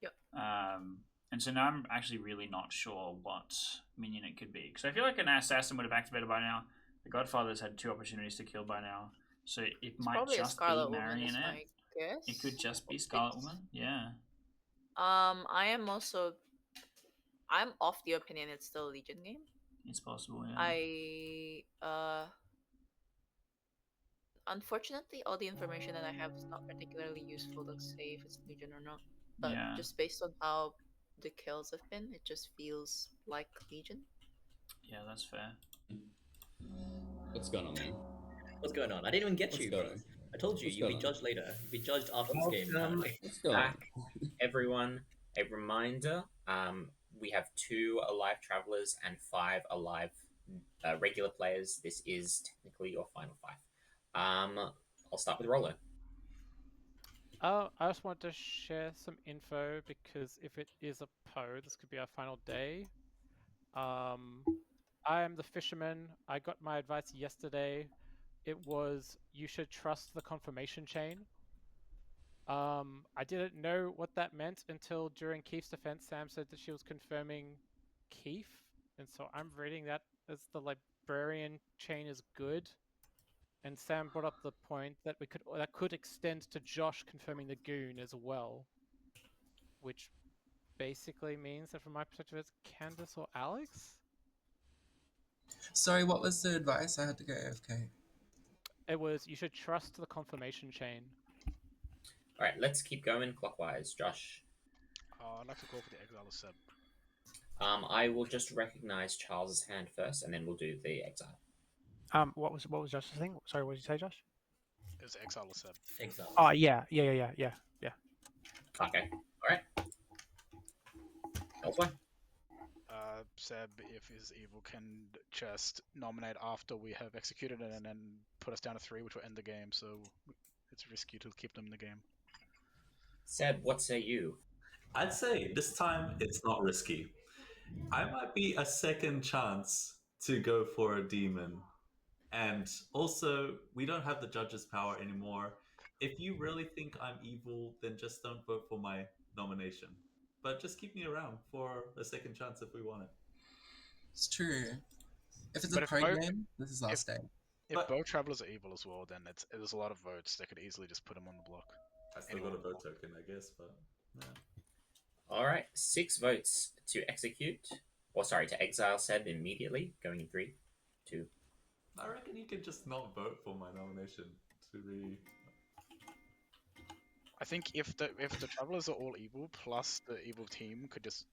Yep. And so now I'm actually really not sure what minion it could be. Because I feel like an assassin would have activated by now. The Godfather's had 2 opportunities to kill by now. So it might Probably a just be Scarlet Woman is Marionette. my guess. It could just be Scarlet Woman. Yeah. I am also. I'm of the opinion it's still a Legion game. It's possible, yeah. Unfortunately, all the information that I have is not particularly useful to say if it's Legion or not. But Yeah. just based on how the kills have been, it just feels like Legion. Yeah, that's fair. What's going on, man? What's going on? I didn't even get What's you, going bro. on? I told you, What's you'll be going on? judged later. You'll be judged after this game. Welcome What's going on? back, everyone. A reminder: we have 2 alive travelers and 5 alive regular players. This is technically your final 5. I'll start with Rolo. I just want to share some info because if it is a Poe, this could be our final day. I am the fisherman. I got my advice yesterday. It was you should trust the confirmation chain. I didn't know what that meant until during Keith's defense, Sam said that she was confirming Keith, and so I'm reading that as the librarian chain is good. And Sam brought up the point that that could extend to Josh confirming the goon as well, which basically means that from my perspective it's Candace or Alex. Sorry, what was the advice? I had to go AFK. It was you should trust the confirmation chain. All right, let's keep going clockwise. Josh. I'd like to go for the Exile of Seb. I will just recognize Charles's hand first, and then we'll do the exile. What was Josh's thing? Sorry, what did you say, Josh? It was Exile of Seb. Exile. Oh yeah. Okay. All right. That's fine. Seb, if his evil, can just nominate after we have executed it and then put us down to 3, which will end the game. So it's risky to keep them in the game. Seb, what say you? I'd say this time it's not risky. I might be a second chance to go for a demon. And also, we don't have the judge's power anymore. If you really think I'm evil, then just don't vote for my nomination. But just keep me around for a second chance if we want it. It's true. If it's But a if pro both- game, this is last day. If But- both travelers are evil as well, then there's a lot of votes. They could easily just put him on the block. I still Anyone got a on the vote block. token, I guess, but yeah. All right, 6 votes to execute, or sorry, to exile Seb immediately. Going in 3, 2. I reckon you can just not vote for my nomination to be. I think if the travelers are all evil, plus the evil team could just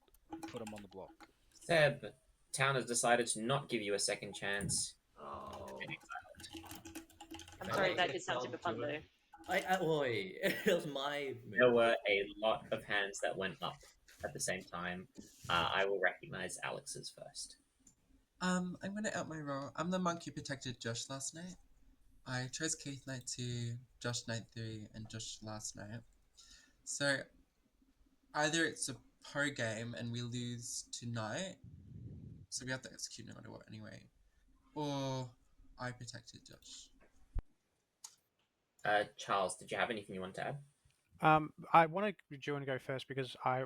put him on the block. Seb, town has decided to not give you a second chance. Oh. I'm I sorry, like that to did sound excel super fun Julian. though. Oi, it was my move. There were a lot of hands that went up at the same time. I will recognize Alex's first. I'm gonna out my role. I'm the monk who protected Josh last night. I chose Keith Knight 2, Josh Knight 3, and Josh last night. So either it's a pro game and we lose tonight, so we have to execute no matter what anyway, or I protected Josh. Charles, did you have anything you want to add? I want to Juan go first because I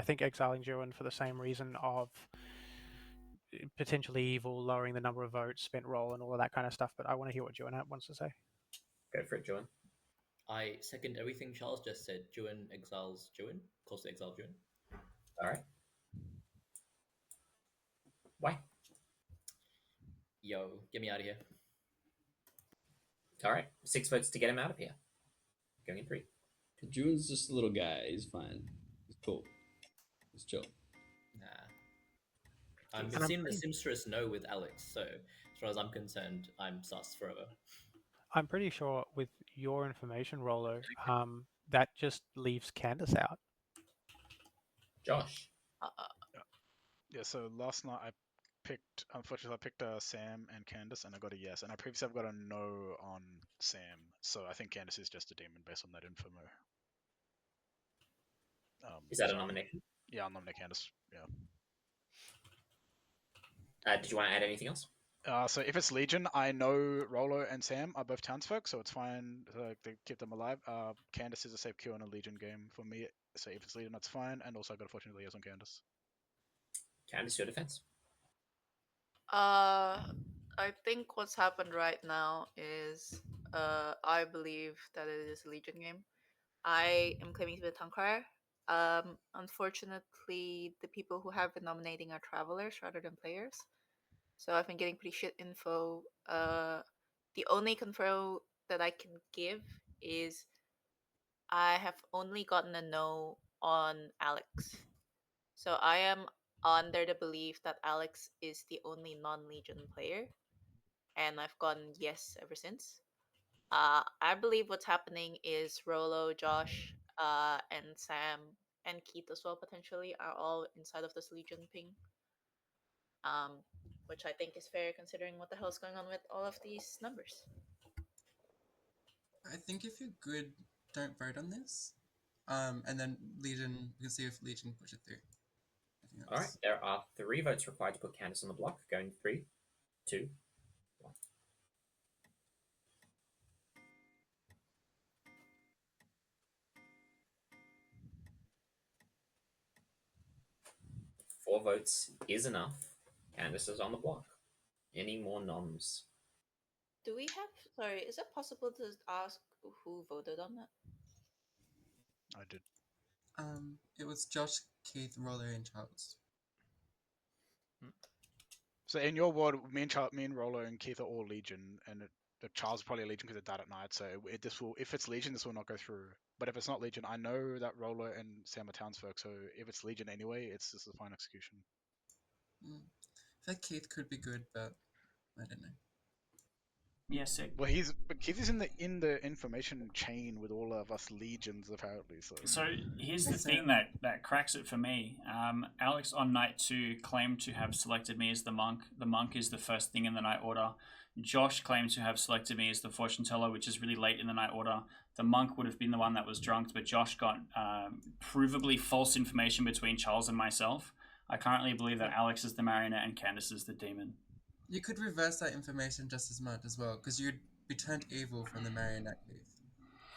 think exiling Juan for the same reason of potentially evil, lowering the number of votes, spent roll, and all of that kind of stuff. But I want to hear what Juan wants to say. Go for it, Juan. I second everything Charles just said. Juan exiles Juan. Calls to exile Juan. All right. Why? Yo, get me out of here. All right. 6 votes to get him out of here. Going in 3. June's just a little guy. He's fine. He's cool. He's chill. Nah. I'm And I'm seeing the pretty- seamstress no with Alex, so as far as I'm concerned, I'm sus forever. I'm pretty sure with your information, Rolo, that just leaves Candace out. Josh. Yeah. So last night unfortunately, I picked Sam and Candace, and I got a yes. And I previously I've got a no on Sam, so I think Candace is just a demon based on that info. Is that so a nomination? Yeah, I'll nominate Candace. Yeah. Did you want to add anything else? So if it's Legion, I know Rolo and Sam are both townsfolk, so it's fine to keep them alive. Candace is a safe kill in a Legion game for me, so if it's Legion, that's fine. And also, I got a fortunate liaison on Candace. Candace, your defense. I think what's happened right now is I believe that it is a Legion game. I am claiming to be a town crier. Unfortunately, the people who have been nominating are travelers rather than players. So I've been getting pretty shit info. The only confirm that I can give is I have only gotten a no on Alex. So I am under the belief that Alex is the only non-Legion player, and I've gotten yes ever since. I believe what's happening is Rolo, Josh, and Sam, and Keith as well potentially are all inside of this Legion ping. Which I think is fair considering what the hell's going on with all of these numbers. I think if you're good, don't vote on this. And then Legion, we can see if Legion can push it through. All right. There are 3 votes required to put Candace on the block. Going 3, 2, 1. Four votes is enough. Candace is on the block. Any more noms? Do we have? Sorry, is it possible to ask who voted on that? I did. It was Josh, Keith, Roller, and Charles. So in your ward, me and Rolo and Keith are all Legion, and Charles is probably a Legion because it died at night. So if it's Legion, this will not go through. But if it's not Legion, I know that Rolo and Sam are townsfolk. So if it's Legion anyway, it's just a fine execution. I feel like Keith could be good, but I don't know. Yeah, sick. Well, but Keith is in the information chain with all of us Legions apparently. So here's the thing that cracks it for me. Alex on night 2 claimed to have selected me as the monk. The monk is the first thing in the night order. Josh claimed to have selected me as the fortune teller, which is really late in the night order. The monk would have been the one that was drunk, but Josh got provably false information between Charles and myself. I currently believe that Alex is the marionette and Candace is the demon. You could reverse that information just as much as well, because you'd be turned evil from the marionette Keith.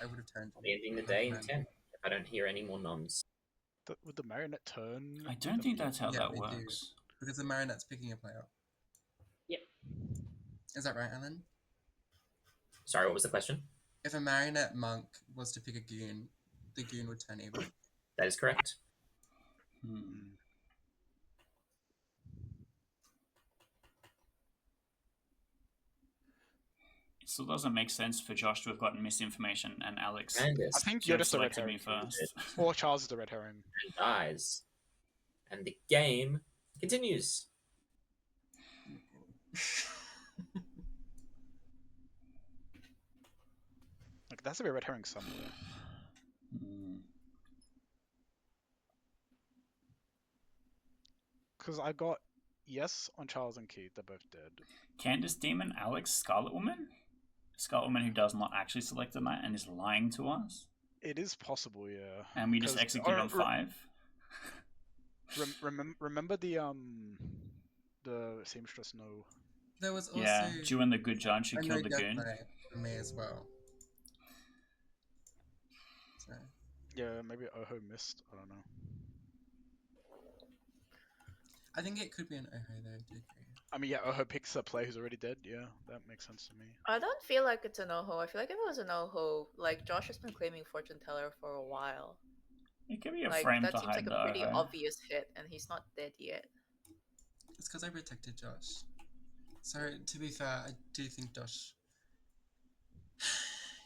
I would have turned I'll be ending the day in 10 if I don't hear any more noms. Would the marionette turn? I don't think that's how Yeah, that they do. works. because the Marionette's picking a player. Yep. Is that right, Alan? Sorry, what was the question? If a Marionette monk was to pick a goon, the goon would turn evil. That is correct. It still doesn't make sense for Josh to have gotten misinformation and Alex Candace I think to you're have just a red selected me herring. first. Or Charles is the red herring. and dies. And the game continues. Like, that's a bit red herring somewhere. Because I got yes on Charles and Keith. They're both dead. Candace Demon, Alex, Scarlet Woman? Scarlet Woman who does not actually select the knight and is lying to us? It is possible, yeah. And we just execute on 5? Remember the seamstress? No. There was also Yeah, Ju the good judge who a killed the no-death goon. knight for me as well. So. Yeah, maybe Oho missed. I don't know. I think it could be an Oho though. I do agree. I mean, yeah, Oho picks a player who's already dead. Yeah, that makes sense to me. I don't feel like it's an Oho. I feel like if it was an Oho, like Josh has been claiming fortune teller for a while. It could be a Like frame that to seems hide like a pretty the Oho. obvious hit, and he's not dead yet. It's because I protected Josh. So to be fair, I do think Josh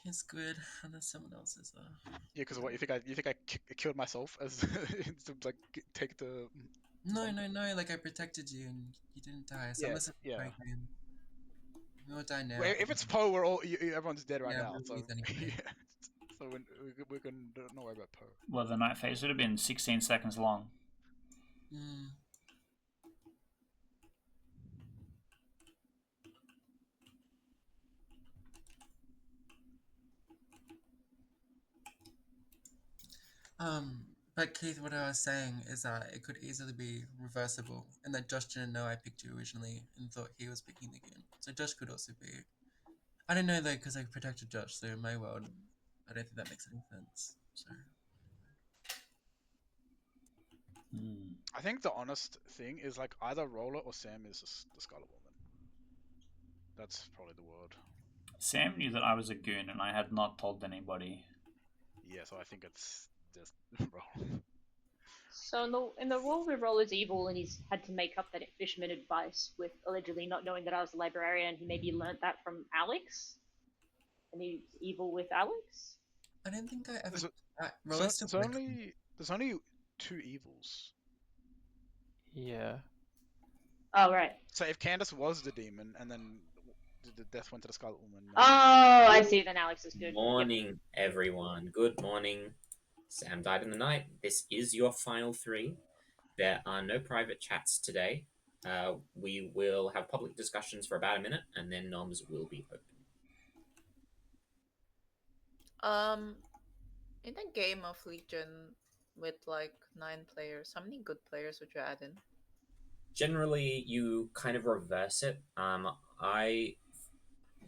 is good, unless someone else is. Yeah, because what you think I killed myself as to like take the. No. Like I protected you and you didn't die. So unless it's Him, we will die now. Well, if it's Poe, we're all everyone's dead right now. We'll So lose anyway. so we can don't worry about Poe. Well, the night phase would have been 16 seconds long. But Keith, what I was saying is that it could easily be reversible, and that Josh didn't know I picked you originally and thought he was picking the goon. So Josh could also be. I don't know though, because I protected Josh, so in my world, I don't think that makes any sense. So. I think the honest thing is like either Roller or Sam is the Scarlet Woman. That's probably the word. Sam knew that I was a goon and I had not told anybody. Yeah, so I think it's just Roller. So in the role where Roller's evil and he's had to make up that fisherman advice with allegedly not knowing that I was a librarian, he maybe learnt that from Alex, and he's evil with Alex. I don't think I ever. There's only 2 evils. Yeah. Oh right. So if Candace was the demon and then the death went to the Scarlet Woman. Oh, I see. Then Alex is good. Morning, everyone. Good morning. Sam died in the night. This is your final 3. There are no private chats today. We will have public discussions for about a minute, and then noms will be open. In a game of Legion with like 9 players, how many good players would you add in? Generally, you kind of reverse it.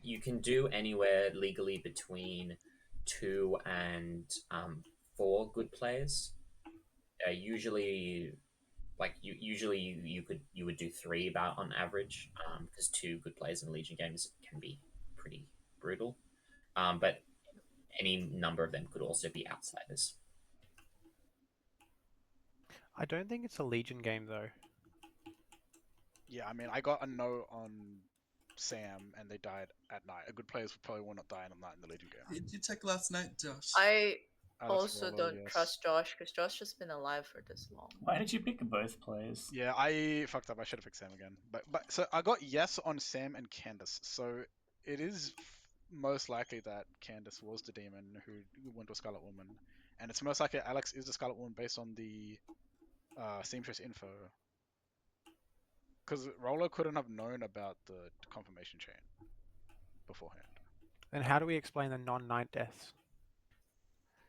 You can do anywhere legally between 2 and 4 good players. Usually you would do 3 about on average, because 2 good players in Legion games can be pretty brutal. But any number of them could also be outsiders. I don't think it's a Legion game though. Yeah, I mean, I got a no on Sam, and they died at night. A good players probably will not die in a night in the Legion game. Did you check last night, Josh? I Alex also Roller, don't yes. trust Josh because Josh has been alive for this long. Why did you pick both players? Yeah, I fucked up. I should have picked Sam again. But so I got yes on Sam and Candace. So it is most likely that Candace was the demon who went to a Scarlet Woman, and it's most likely Alex is the Scarlet Woman based on the seamstress info. Because Roller couldn't have known about the confirmation chain beforehand. Then how do we explain the non-night deaths?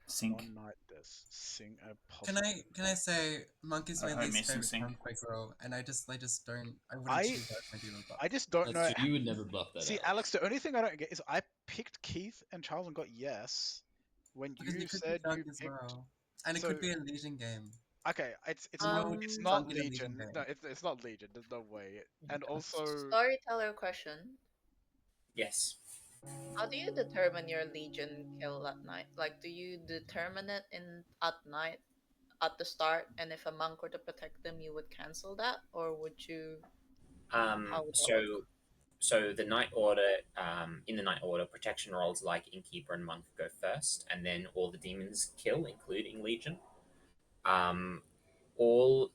Sync. Non-night deaths. Sing a Can I say Monk is my least missing favorite sync. conflict role, and I just don't. I wouldn't choose that if I didn't bluff. I just don't know. That's true. You would never bluff that. See, Alex, the only thing I don't get is I picked Keith and Charles and got yes when Because you could said be you drunk as picked. well. And it so- could be a Legion game. Okay, it's Um, not Can't be the Legion Legion. No, game. it's not Legion. There's no way. And Yeah. also, Storyteller question. Yes. How do you determine your Legion kill at night? Like, do you determine it in at night at the start, and if a monk were to protect them, you would cancel that, or would you? How would that work? So the night order, in the night order, protection rolls like Innkeeper and Monk go first, and then all the demons kill, including Legion. All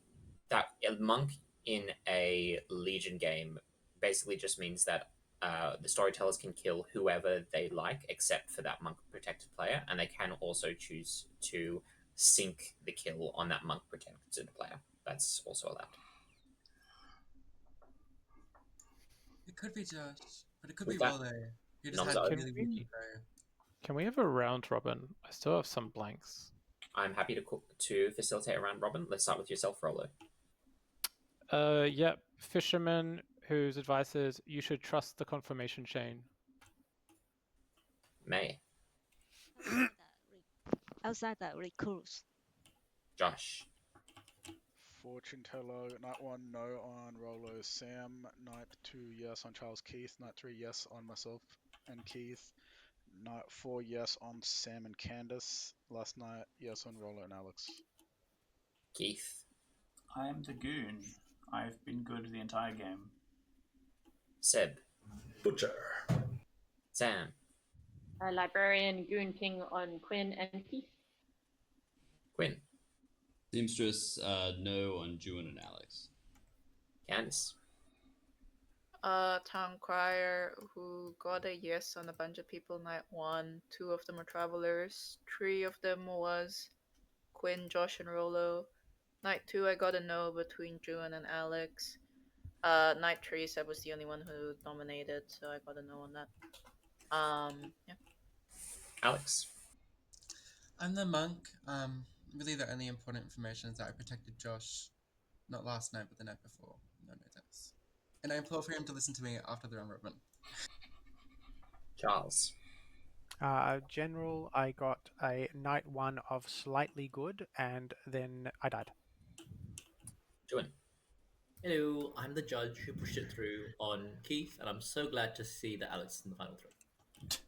that a monk in a Legion game basically just means that the storytellers can kill whoever they like, except for that monk protected player, and they can also choose to sync the kill on that monk protected player. That's also allowed. It could be Josh, but it could With be that, Rolo. He just Noms had up. really weird info. Can we have a round robin? I still have some blanks. I'm happy to facilitate a round robin. Let's start with yourself, Rolo. Yep. Fisherman whose advice is you should trust the confirmation chain. May. Outside the recruits. Josh. Fortune Teller, Night 1, no on Rolo Sam. Night 2, yes on Charles Keith. Night 3, yes on myself and Keith. Night 4, yes on Sam and Candace. Last night, yes on Rolo and Alex. Keith. I am the goon. I've been good the entire game. Seb. Butcher. Sam. Librarian Goon King on Quinn and Keith. Quinn. Seamstress, no on Juan and Alex. Candice. Town crier who got a yes on a bunch of people night 1. 2 of them are travelers. 3 of them was Quinn, Josh, and Rolo. Night 2 I got a no between Juan and Alex. Night 3 Seb was the only one who nominated, so I got a no on that. Yeah. Alex. I'm the monk. Really the only important information is that I protected Josh, not last night, but the night before. No notice. And I implore for him to listen to me after the round robin. Charles. General, I got a night 1 of slightly good, and then I died. Juan. Hello, I'm the judge who pushed it through on Keith, and I'm so glad to see that Alex is in the final three.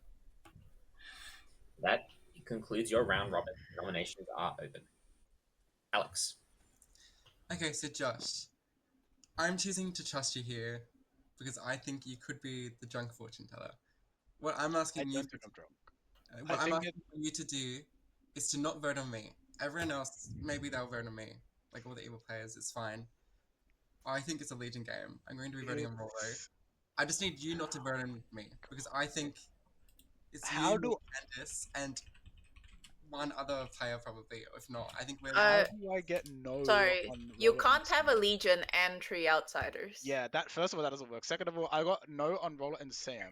That concludes your round robin. Nominations are open. Alex. Okay, so Josh, I'm choosing to trust you here because I think you could be the drunk fortune teller. What I'm I asking you, don't think I'm drunk. what I I'm think asking you to do is to not vote on me. Everyone else, maybe they'll vote on me. Like all the evil players, it's fine. I think it's a Legion game. I'm going to be voting on Rolo. I just need you not to vote on me because I think it's How you, do- me, Candice, and one other player probably. If not, I think we're. How do I get no Sorry, on you Rolo can't and have a Sam? Legion and 3 outsiders. Yeah, that first of all, that doesn't work. Second of all, I got no on Rolo and Sam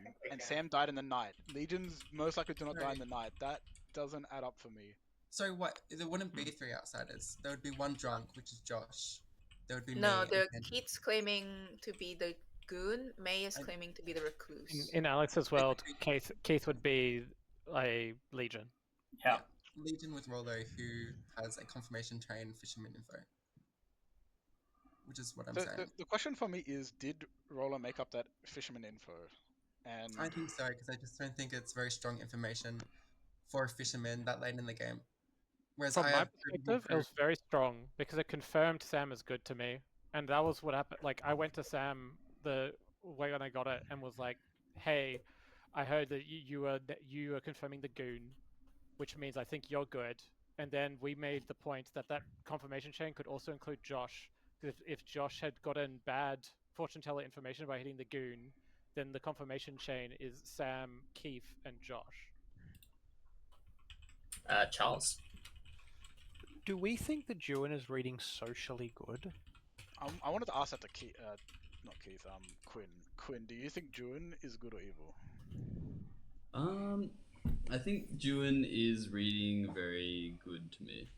died in the night. Legions most likely do not die in the night. That doesn't add up for me. So what? There wouldn't be 3 outsiders. There would be one drunk, which is Josh. There would be No, me. the and Keith's claiming to be the goon. May is claiming to be the recluse. In Alex's world, Keith would be a Legion. Yeah. Legion with Rolo, who has a confirmation train fisherman info, which is what I'm saying. The question for me is, did Rolo make up that fisherman info? And I think so because I just don't think it's very strong information for a fisherman that late in the game. Whereas From I my have perspective, it was very strong because it confirmed Sam is good to me, and that was what happened. Like I went to Sam the way when I got it and was like, "Hey, I heard that you were confirming the goon, which means I think you're good." And then we made the point that that confirmation chain could also include Josh. Because if Josh had gotten bad fortune teller information by hitting the goon, then the confirmation chain is Sam, Keith, and Josh. Charles. Do we think that Juan is reading socially good? I wanted to ask that to not Keith, Quinn. Quinn, do you think Juan is good or evil? I think Juan is reading very good to me.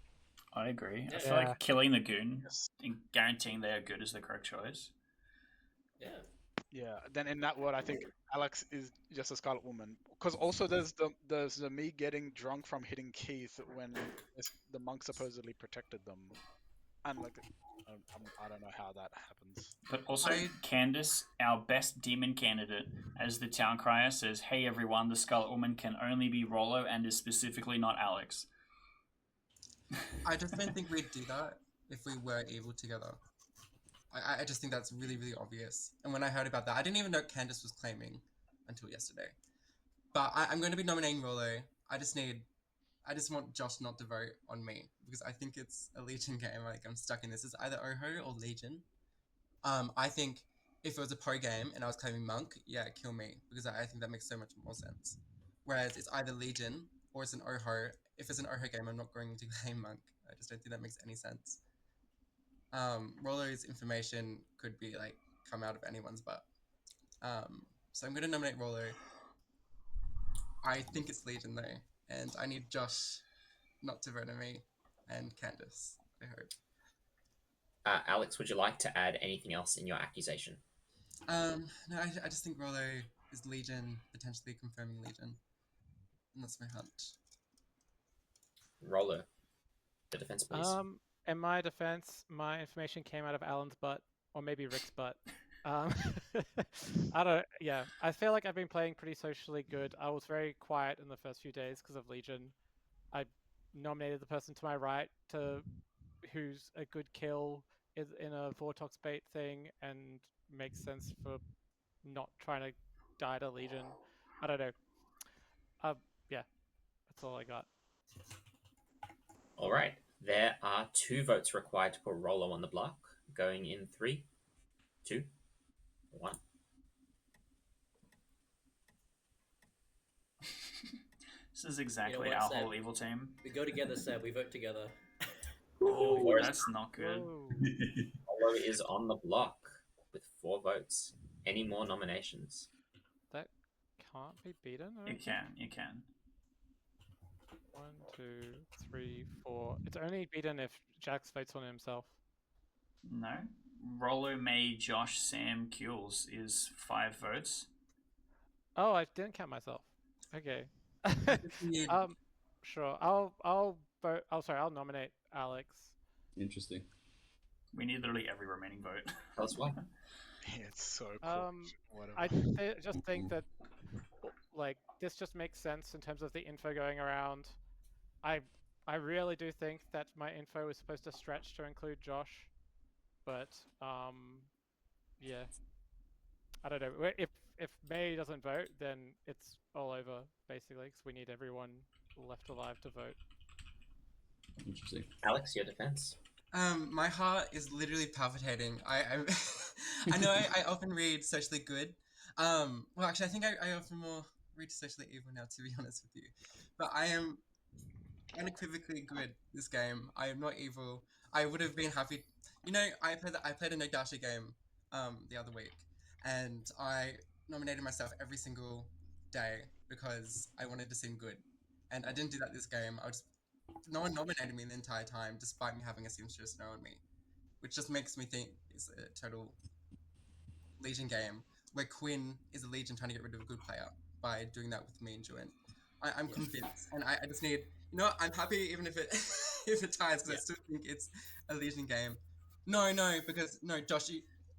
I agree. I Yeah. feel like killing the goon Yes. and guaranteeing they are good is the correct choice. Yeah. Yeah. Then in that word, I think Alex is just a Scarlet Woman. Because also there's the me getting drunk from hitting Keith when the monk supposedly protected them. And like, I don't know how that happens. But also, Candace, our best demon candidate, as the town crier says, "Hey everyone, the Scarlet Woman can only be Rollo and is specifically not Alex." I just don't think we'd do that if we were evil together. I just think that's really, really obvious. And when I heard about that, I didn't even know Candace was claiming until yesterday. But I'm going to be nominating Rollo. I just want Josh not to vote on me because I think it's a Legion game. Like I'm stuck in this. It's either Oho or Legion. I think if it was a pro game and I was claiming Monk, yeah, kill me because I think that makes so much more sense. Whereas it's either Legion or it's an Oho. If it's an Oho game, I'm not going to claim Monk. I just don't think that makes any sense. Rollo's information could be like come out of anyone's butt. So I'm going to nominate Rollo. I think it's Legion though, and I need Josh not to vote on me and Candace, I hope. Alex, would you like to add anything else in your accusation? No, I just think Rollo is Legion, potentially confirming Legion. And that's my hunch. Rollo, the defense, please. In my defense, my information came out of Alan's butt, or maybe Rick's butt. Yeah, I feel like I've been playing pretty socially good. I was very quiet in the first few days because of Legion. I nominated the person to my right who's a good kill in a Vortox bait thing and makes sense for not trying to die to Legion. I don't know. Yeah, that's all I got. All right. There are 2 votes required to put Rollo on the block. Going in 3, 2, 1. This is exactly what, our Seb? whole evil team. We go together, Seb. We vote together. Oh, that's not good. Rollo is on the block with 4 votes. Any more nominations? That can't be beaten. You can. 1, 2, 3, 4. It's only beaten if Jax votes on himself. No. Rollo, May, Josh, Sam, Kules is 5 votes. Oh, I didn't count myself. Okay. Sure. I'll vote. Oh, sorry. I'll nominate Alex. Interesting. We need literally every remaining vote. That's why. It's so cool. Whatever. I just think that like this just makes sense in terms of the info going around. I really do think that my info is supposed to stretch to include Josh, but yeah, I don't know. If May doesn't vote, then it's all over basically because we need everyone left alive to vote. Interesting. Alex, your defense. My heart is literally palpitating. I know I often read socially good. Well, actually, I think I often more read socially evil now, to be honest with you. But I am unequivocally good this game. I am not evil. I would have been happy. You know, I played a No Dasher game the other week, and I nominated myself every single day because I wanted to seem good. And I didn't do that this game. No one nominated me the entire time, despite me having a seamstress know on me, which just makes me think it's a total Legion game where Quinn is a Legion trying to get rid of a good player by doing that with me and Julian. I'm convinced, and I just need, I'm happy even if it if it ties because I still think it's a Legion game. No, because Josh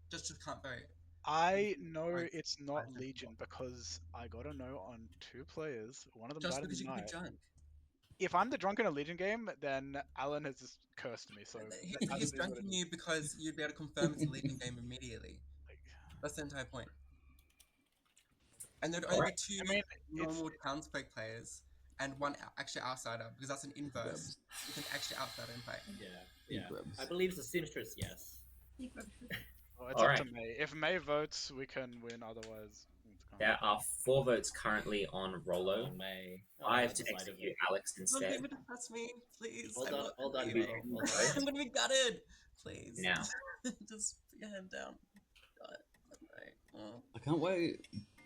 just can't vote. I know it's not Legion because I got a note on 2 players. One of them Just died because in you the could be night. drunk. If I'm the drunk in a Legion game, then Alan has just cursed me. So he's drunking you because you'd be able to confirm it's a Legion game immediately. That's the entire point. And there'd only be 2 normal townsfolk players and 1 extra outsider because that's an inverse. It's an extra outsider in play. Yeah. I believe it's a seamstress. Yes. Well, it's up to May. If May votes, we can win. Otherwise, there are 4 votes currently on Rollo. May. 5 to execute Alex instead. Don't press me, please. Hold on, May. I'm gonna be gutted. Please. Now. Just put your hand down. God. Oh. I can't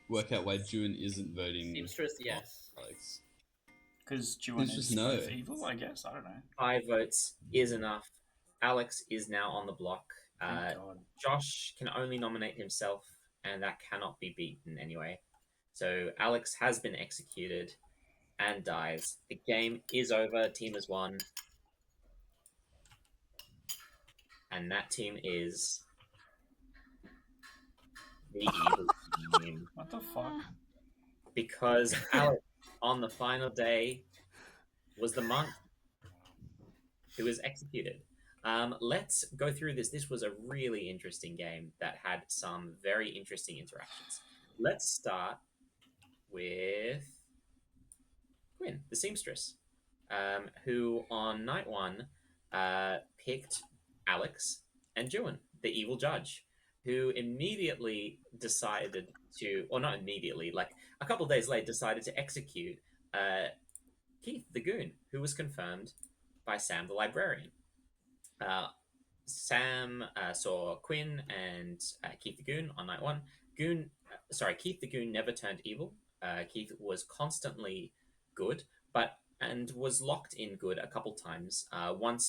work out why June isn't voting. Seamstress, yes. Alex. Because June is both evil, I guess. I don't know. 5 votes is enough. Alex is now on the block. Josh can only nominate himself, and that cannot be beaten anyway. So Alex has been executed and dies. The game is over. Team has won. and that team is the evil team. What the fuck? Because Alex, on the final day, was the monk who was executed. Let's go through this. This was a really interesting game that had some very interesting interactions. Let's start with Quinn, the seamstress, who on night one picked Alex and Juan, the evil judge, who immediately decided to, or not immediately, like a couple of days later, decided to execute Keith, the goon, who was confirmed by Sam, the librarian. Sam saw Quinn and Keith the Goon on night one. Keith the Goon never turned evil. Keith was constantly good, and was locked in good a couple times,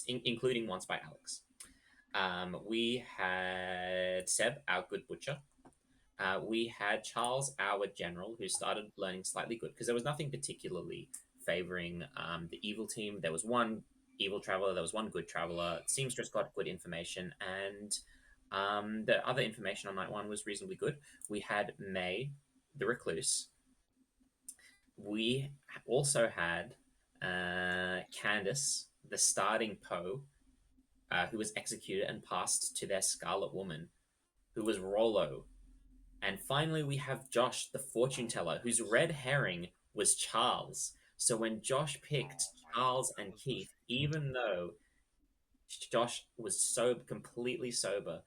including once by Alex. We had Seb, our good butcher. We had Charles, our general, who started learning slightly good because there was nothing particularly favoring the evil team. There was one evil traveler, there was one good traveler. Seamstress got good information, and the other information on night one was reasonably good. We had May, the recluse. We also had Candace, the starting Poe, who was executed and passed to their Scarlet Woman, who was Rollo. And finally, we have Josh, the fortune teller, whose red herring was Charles. So when Josh picked Charles and Keith, even though Josh was completely sober,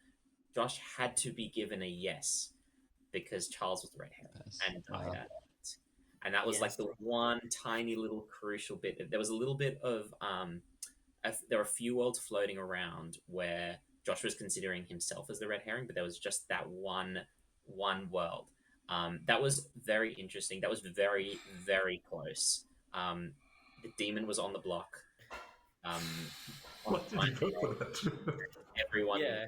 Josh had to be given a yes because Charles was the red herring and died at it. And that was like the one tiny little crucial bit. There was a little bit of there were a few worlds floating around where Josh was considering himself as the red herring, but there was just that one world. That was very interesting. That was very, very close. The demon was on the block. What did you go for that? Everyone. Yeah.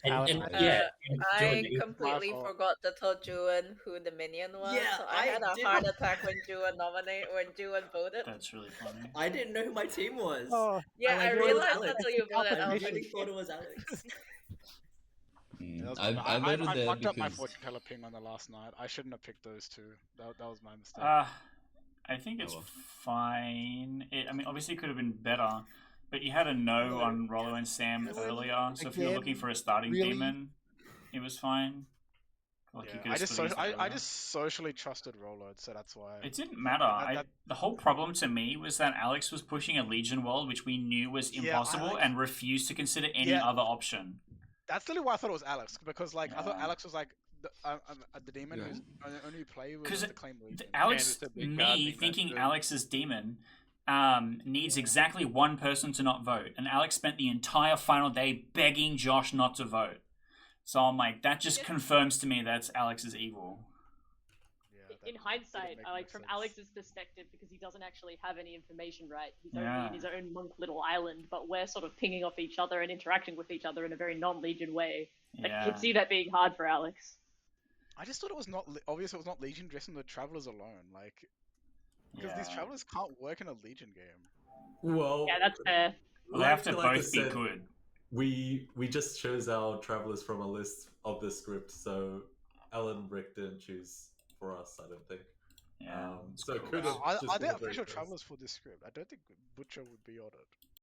I completely forgot to tell Juan who the minion was. Yeah, so I had a did heart not- attack when Juan voted. That's really funny. I didn't know who my team was. Oh, Yeah, I thought it was realized Alex. until you voted. I I was really like, thought it was Alex. I voted there fucked up my because fortune teller ping on the last night. I shouldn't have picked those two. That was my mistake. I think it's fine. I mean, obviously it could have been better, but you had a no on Rollo and Sam earlier, so if you're looking for a starting demon, it was fine. Like you could I just socially trusted Rollo, so that's why. It didn't matter. The whole problem to me was that Alex was pushing a Legion world, which we knew was impossible, and refused to consider any other option. That's literally why I thought it was Alex, because I thought Alex was like the demon whose only play was the claim Legion. Alex, me thinking Alex is demon, needs exactly one person to not vote, and Alex spent the entire final day begging Josh not to vote. So I'm like, that just confirms to me that's Alex's evil. In hindsight, from Alex's perspective, because he doesn't actually have any information, right? He's only in his own monk little island, but we're sort of pinging off each other and interacting with each other in a very non-Legion way. Like, you could see that being hard for Alex. I just thought it was not obvious. It was not Legion dressing the Travelers alone, like, because these Travelers can't work in a Legion game. Well, yeah, that's fair. Well, they have to both be good. We just chose our travelers from a list of the script, so Alan Rick didn't choose for us, I don't think. Yeah. So Are there official travelers for this script? I don't think Butcher would be on it.